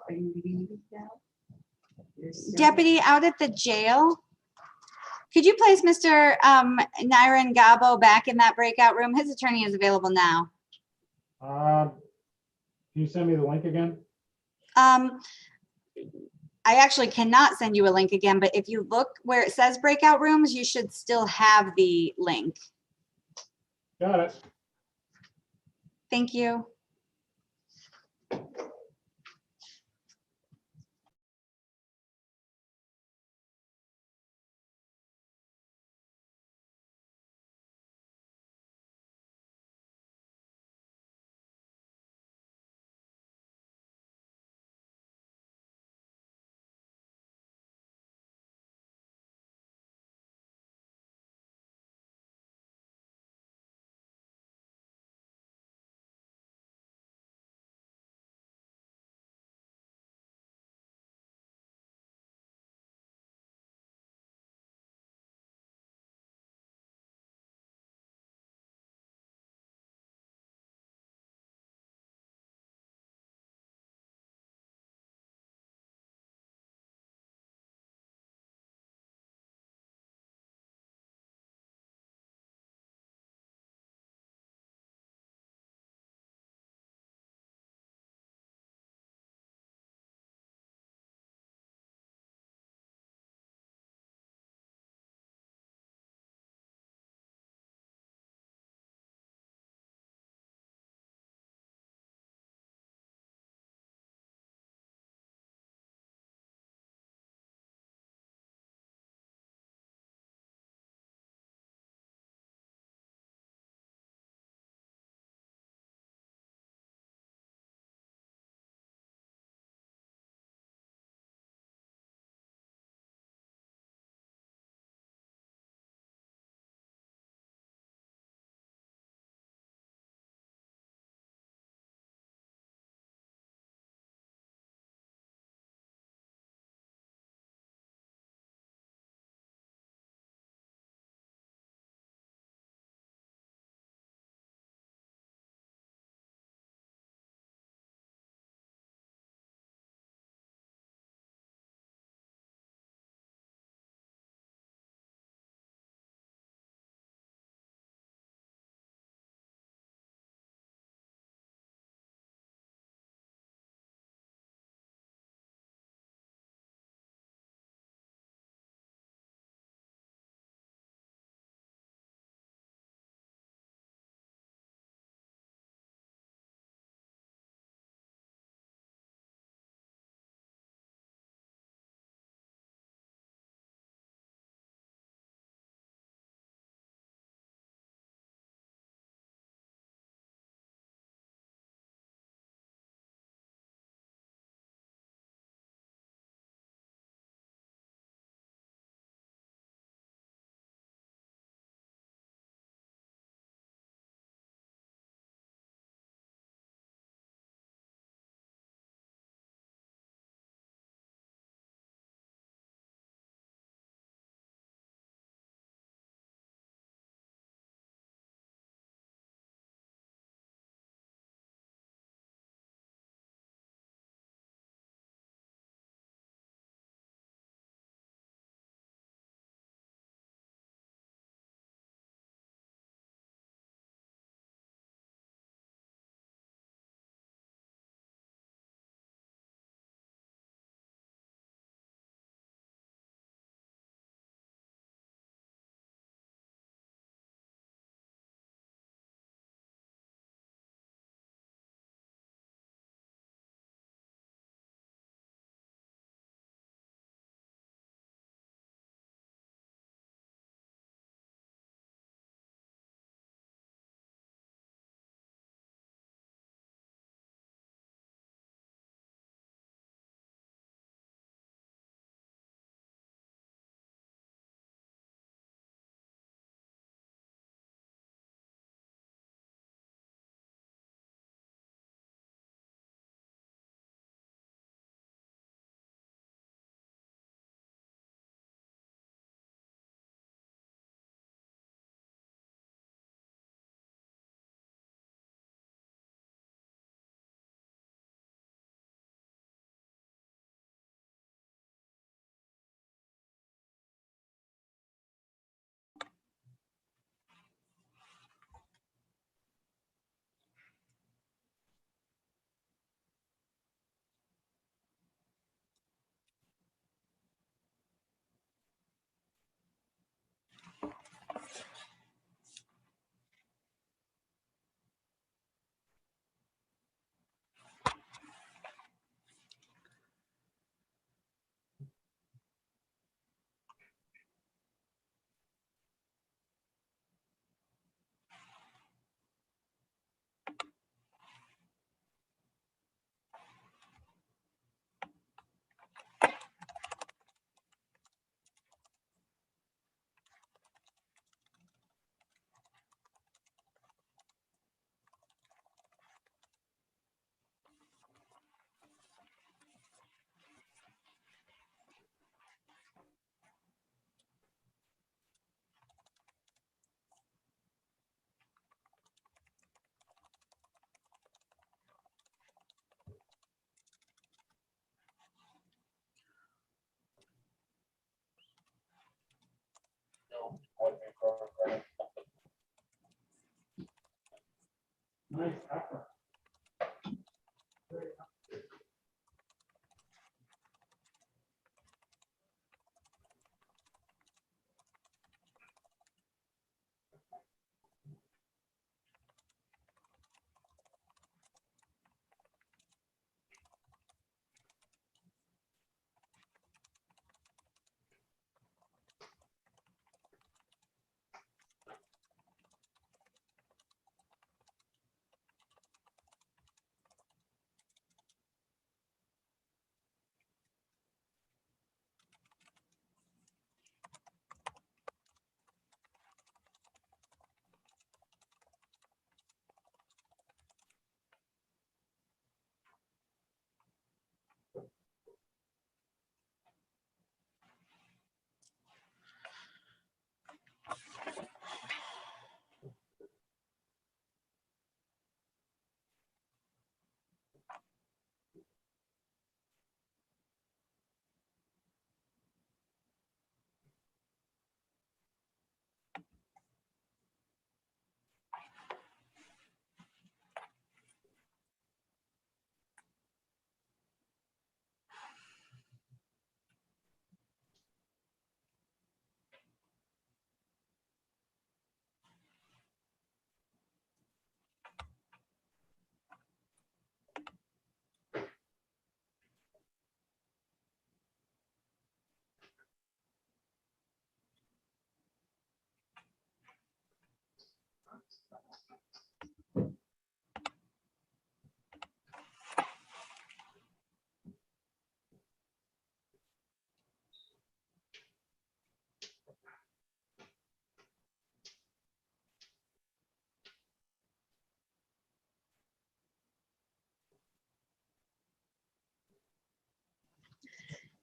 Are you leaving now? You're still- Deputy out at the jail. Could you place Mr. Nyron Gabo back in that breakout room? His attorney is available now. Can you send me the link again? I actually cannot send you a link again, but if you look where it says breakout rooms, you should still have the link. Got it. Thank you.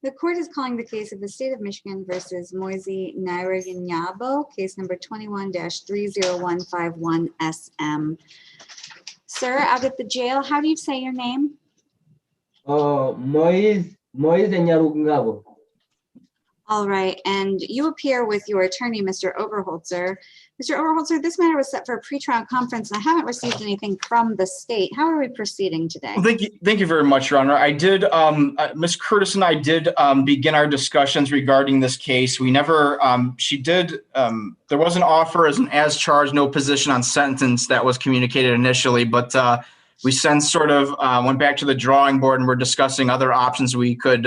The court is calling the case of the state of Michigan versus Moise Nairaganyabo, case number 21-30151 SM. Sir, out at the jail, how do you say your name? Moise Nyarugabo. All right, and you appear with your attorney, Mr. Oberholzer. Mr. Oberholzer, this matter was set for a pretrial conference, and I haven't received anything from the state. How are we proceeding today? Well, thank you very much, Your Honor. I did, Ms. Curtis and I did begin our discussions regarding this case. We never, there was an offer as charged, no position on sentence that was communicated initially, but we since sort of went back to the drawing board and we're discussing other options we could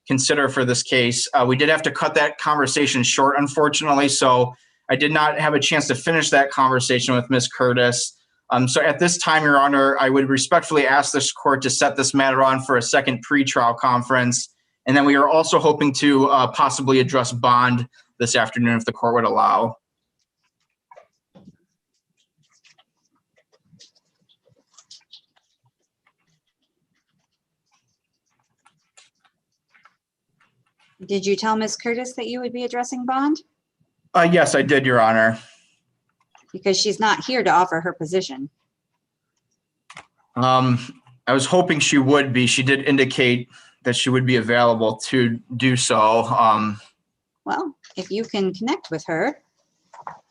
consider for this case. We did have to cut that conversation short, unfortunately, so I did not have a chance to finish that conversation with Ms. Curtis. So at this time, Your Honor, I would respectfully ask this court to set this matter on for a second pretrial conference. And then we are also hoping to possibly address bond this afternoon if the court would allow. Did you tell Ms. Curtis that you would be addressing bond? Yes, I did, Your Honor. Because she's not here to offer her position. I was hoping she would be. She did indicate that she would be available to do so. Well, if you can connect with her.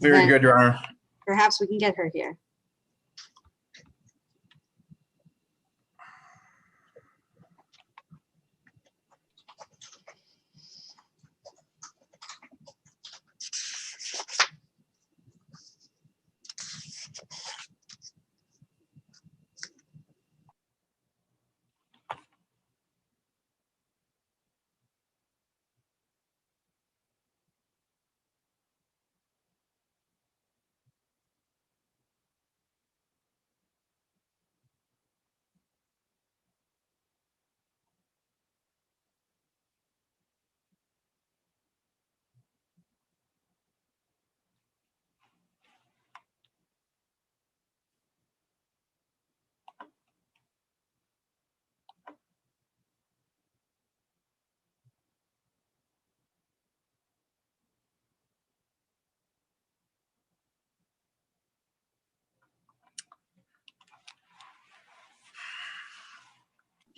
Very then good, Your Honor. Perhaps we can get her here.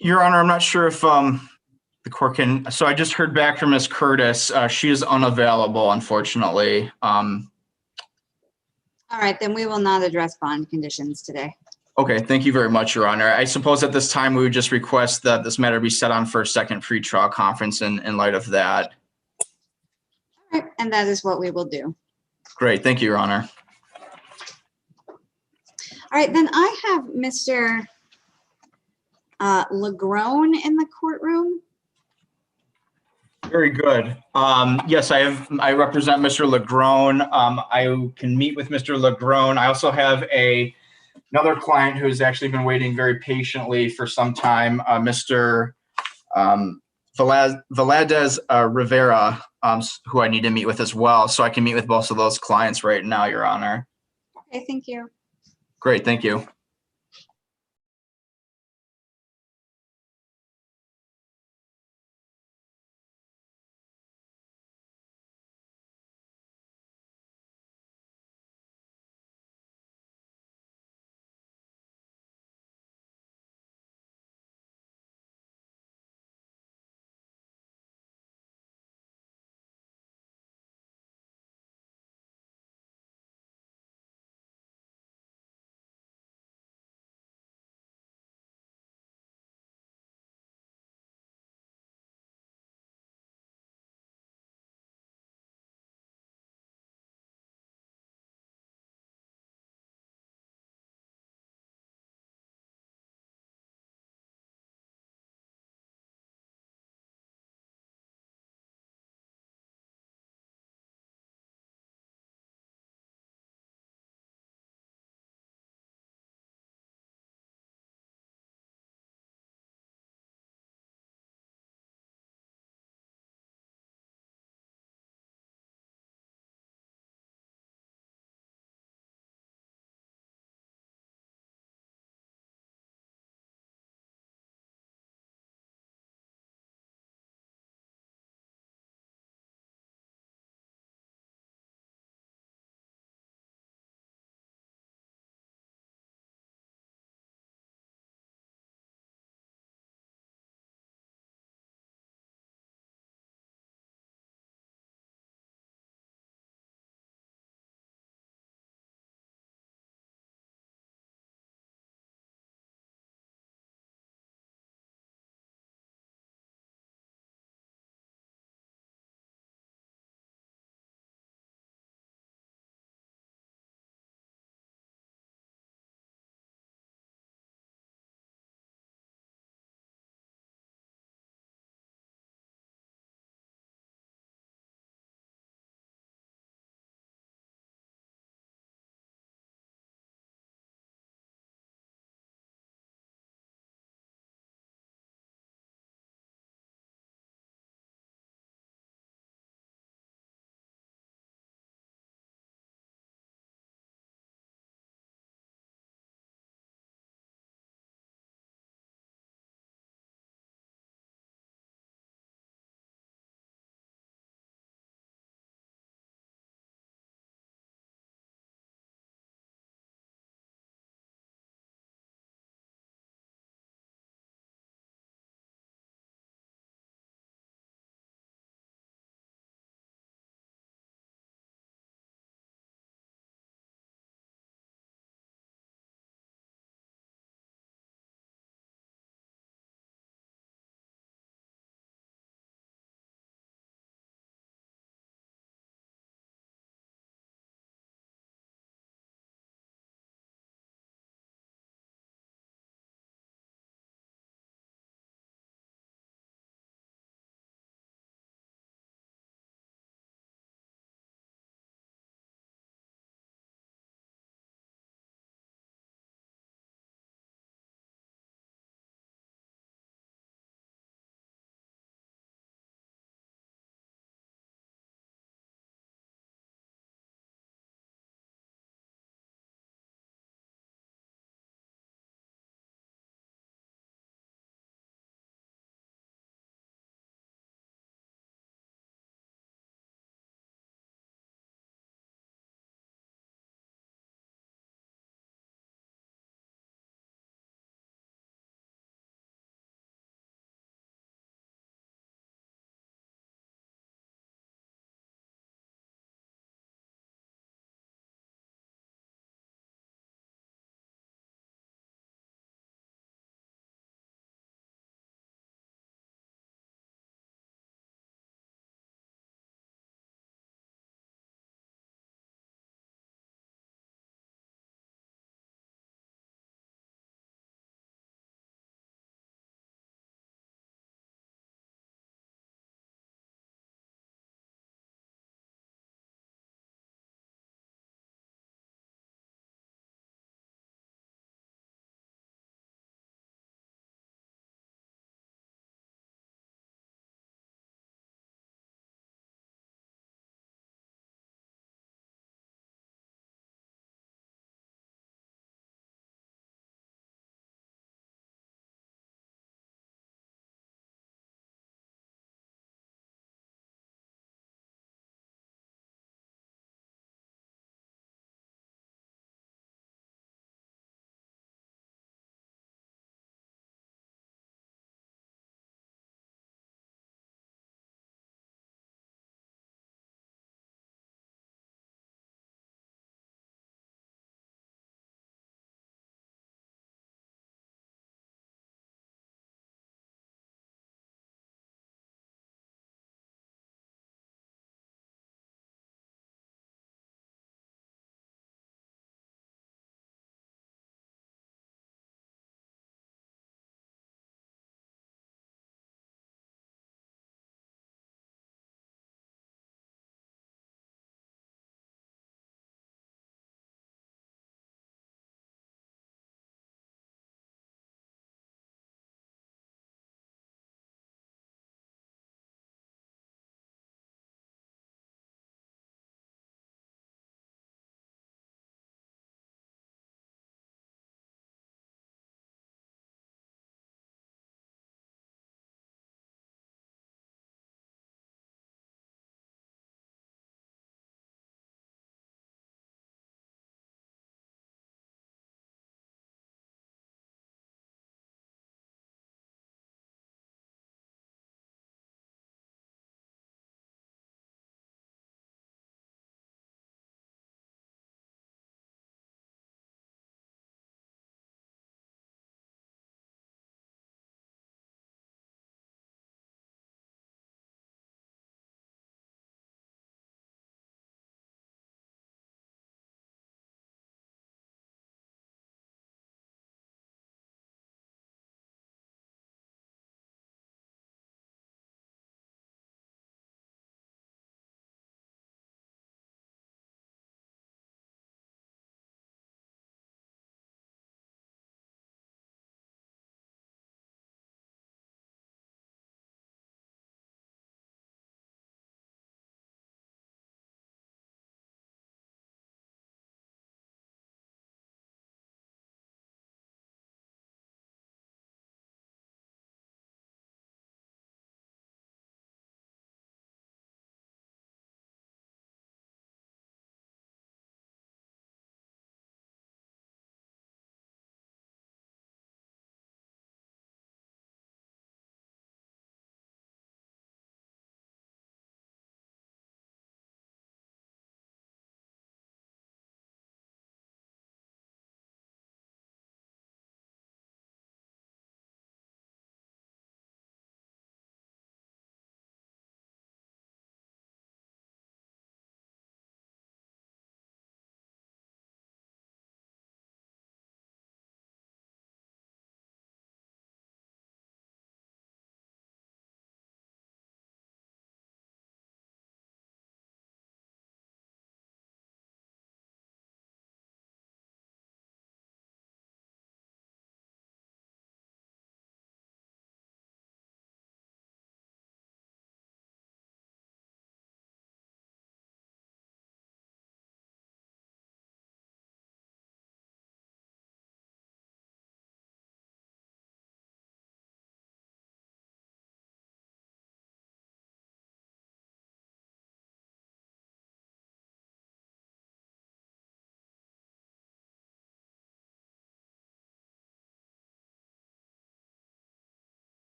Your Honor, I'm not sure if the court can, so I just heard back from Ms. Curtis. She is unavailable, unfortunately. All right, then we will not address bond conditions today. Okay, thank you very much, Your Honor. I suppose at this time we would just request that this matter be set on for a second pretrial conference in light of that. All right, and that is what we will do. Great, thank you, Your Honor. All right, then I have Mr. Legrone in the courtroom. Very good. Yes, I represent Mr. Legrone. I can meet with Mr. Legrone. I also have another client who's actually been waiting very patiently for some time, Mr. Valadez Rivera, who I need to meet with as well. So I can meet with both of those clients right now, Your Honor. Okay, thank you. Great, thank you.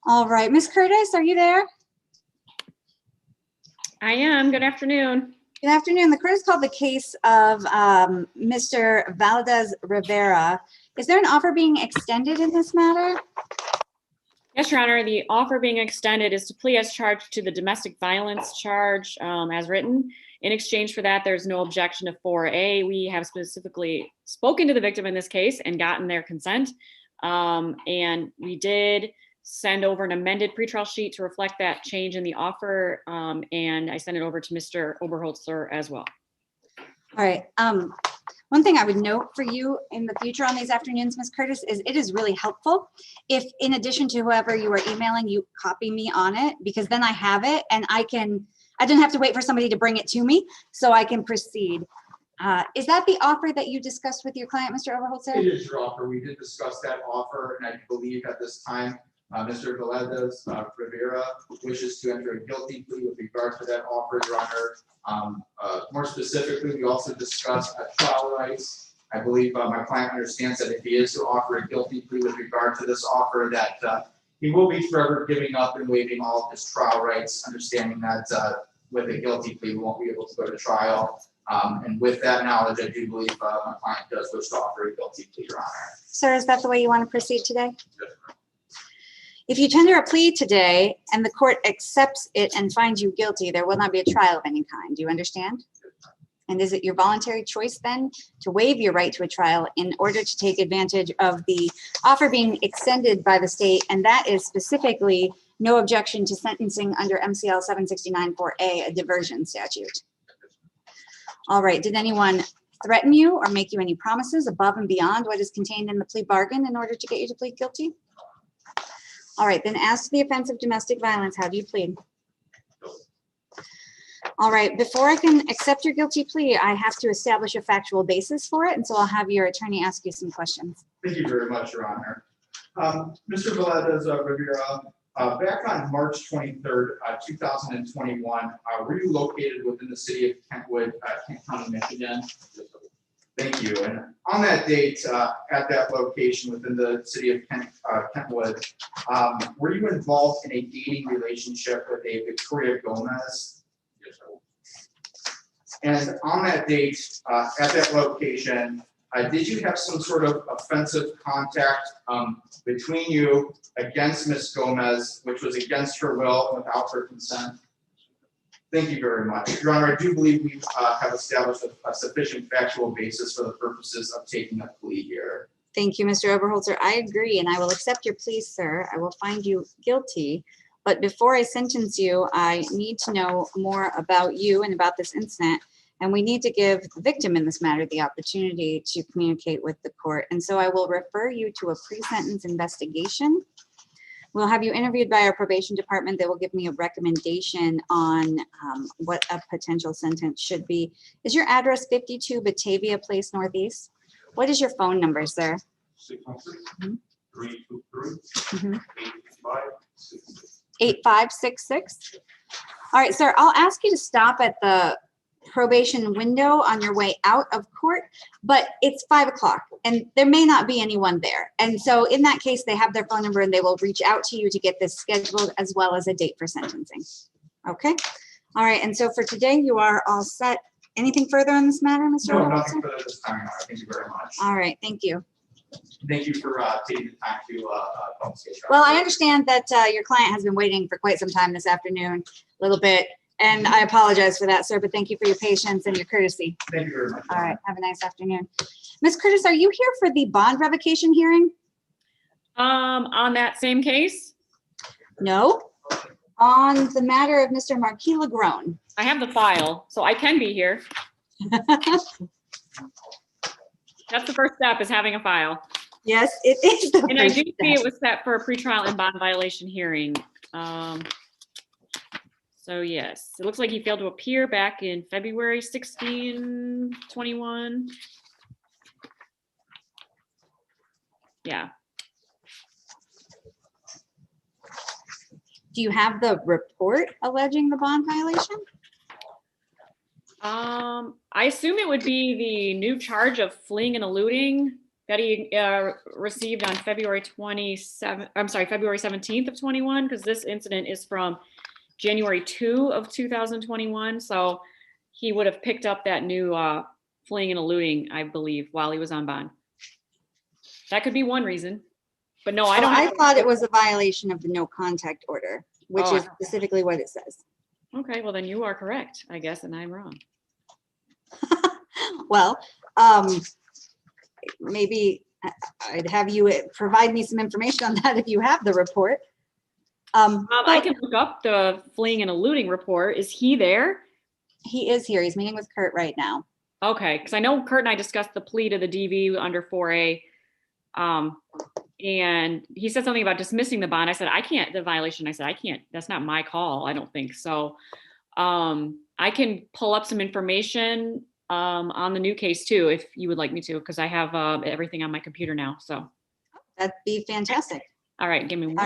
All right, Ms. Curtis, are you there? I am. Good afternoon. Good afternoon. The court has called the case of Mr. Valdez Rivera. Is there an offer being extended in this matter? Yes, Your Honor, the offer being extended is to plea as charged to the domestic violence charge as written. In exchange for that, there's no objection to 4A. We have specifically spoken to the victim in this case and gotten their consent. And we did send over an amended pretrial sheet to reflect that change in the offer. And I sent it over to Mr. Oberholzer as well. All right. One thing I would note for you in the future on these afternoons, Ms. Curtis, is it is really helpful if, in addition to whoever you are emailing, you copy me on it, because then I have it and I didn't have to wait for somebody to bring it to me, so I can proceed. Is that the offer that you discussed with your client, Mr. Oberholzer? It is your offer. We did discuss that offer, and I believe at this time, Mr. Valdez Rivera wishes to enter a guilty plea with regard to that offer, Your Honor. More specifically, we also discussed trial rights. I believe my client understands that if he is to offer a guilty plea with regard to this offer, that he will be forever giving up and waiving all of his trial rights, understanding that with a guilty plea, we won't be able to go to trial. And with that knowledge, I do believe my client does wish to offer a guilty plea, Your Honor. Sir, is that the way you want to proceed today? If you tender a plea today and the court accepts it and finds you guilty, there will not be a trial of any kind. Do you understand? And is it your voluntary choice then to waive your right to a trial in order to take advantage of the offer being extended by the state? And that is specifically no objection to sentencing under MCL 769-4A, a diversion statute. All right, did anyone threaten you or make you any promises above and beyond what is contained in the plea bargain in order to get you to plead guilty? All right, then as to the offense of domestic violence, how do you plead? All right, before I can accept your guilty plea, I have to establish a factual basis for it, and so I'll have your attorney ask you some questions. Thank you very much, Your Honor. Mr. Valdez Rivera, back on March 23rd, 2021, were you located within the city of Kentwood, Kent County, Michigan? Thank you. And on that date, at that location within the city of Kentwood, were you involved in a dating relationship with a Victoria Gomez? And on that date, at that location, did you have some sort of offensive contact between you against Ms. Gomez, which was against her will and without her consent? Thank you very much. Your Honor, I do believe we have established a sufficient factual basis for the purposes of taking a plea here. Thank you, Mr. Oberholzer. I agree, and I will accept your plea, sir. I will find you guilty. But before I sentence you, I need to know more about you and about this incident. And we need to give the victim in this matter the opportunity to communicate with the court. And so I will refer you to a pre-sentence investigation. We'll have you interviewed by our probation department. They will give me a recommendation on what a potential sentence should be. Is your address 52 Batavia Place Northeast? What is your phone number, sir? 616-323-8566. 8566. All right, sir, I'll ask you to stop at the probation window on your way out of court, but it's 5 o'clock and there may not be anyone there. And so in that case, they have their phone number and they will reach out to you to get this scheduled as well as a date for sentencing. Okay. All right. And so for today, you are all set. Anything further on this matter, Mr. No, Oberholzer? nothing further this time, Your Honor. Thank you very much. All right. Thank you. Thank you for taking the time to call the station. Well, I understand that your client has been waiting for quite some time this afternoon, a little bit. And I apologize for that, sir, but thank you for your patience and your courtesy. Thank you very much. All right, have a nice afternoon. Ms. Curtis, are you here for the bond revocation hearing? On that same case? No, on the matter of Mr. Marquis Legrone. I have the file, so I can be here. That's the first step, is having a file. Yes, it is. And I do see it was set for a pretrial and bond violation hearing. So yes, it looks like he failed to appear back in February 16, 21. Yeah. Do you have the report alleging the bond violation? I assume it would be the new charge of fleeing and eluding. that he received on February 17th of 21, because this incident is from January 2 of 2021. So he would have picked up that new fleeing and eluding, I believe, while he was on bond. That could be one reason, but no, I don't. I thought it was a violation of the no contact order, which Oh, I is specifically what it says. Okay, well then you are correct, I guess, and I'm wrong. Well, maybe I'd have you provide me some information on that if you have the report. I can look up the fleeing and eluding report. Is he there? He is here. He's meeting with Kurt right now. Okay, because I know Kurt and I discussed the plea to the DV under 4A. And he said something about dismissing the bond. I said, I can't, the violation. I said, I can't, that's not my call. I don't think so. I can pull up some information on the new case too, if you would like me to, because I have everything on my computer now. So that'd be fantastic. All right, give me one.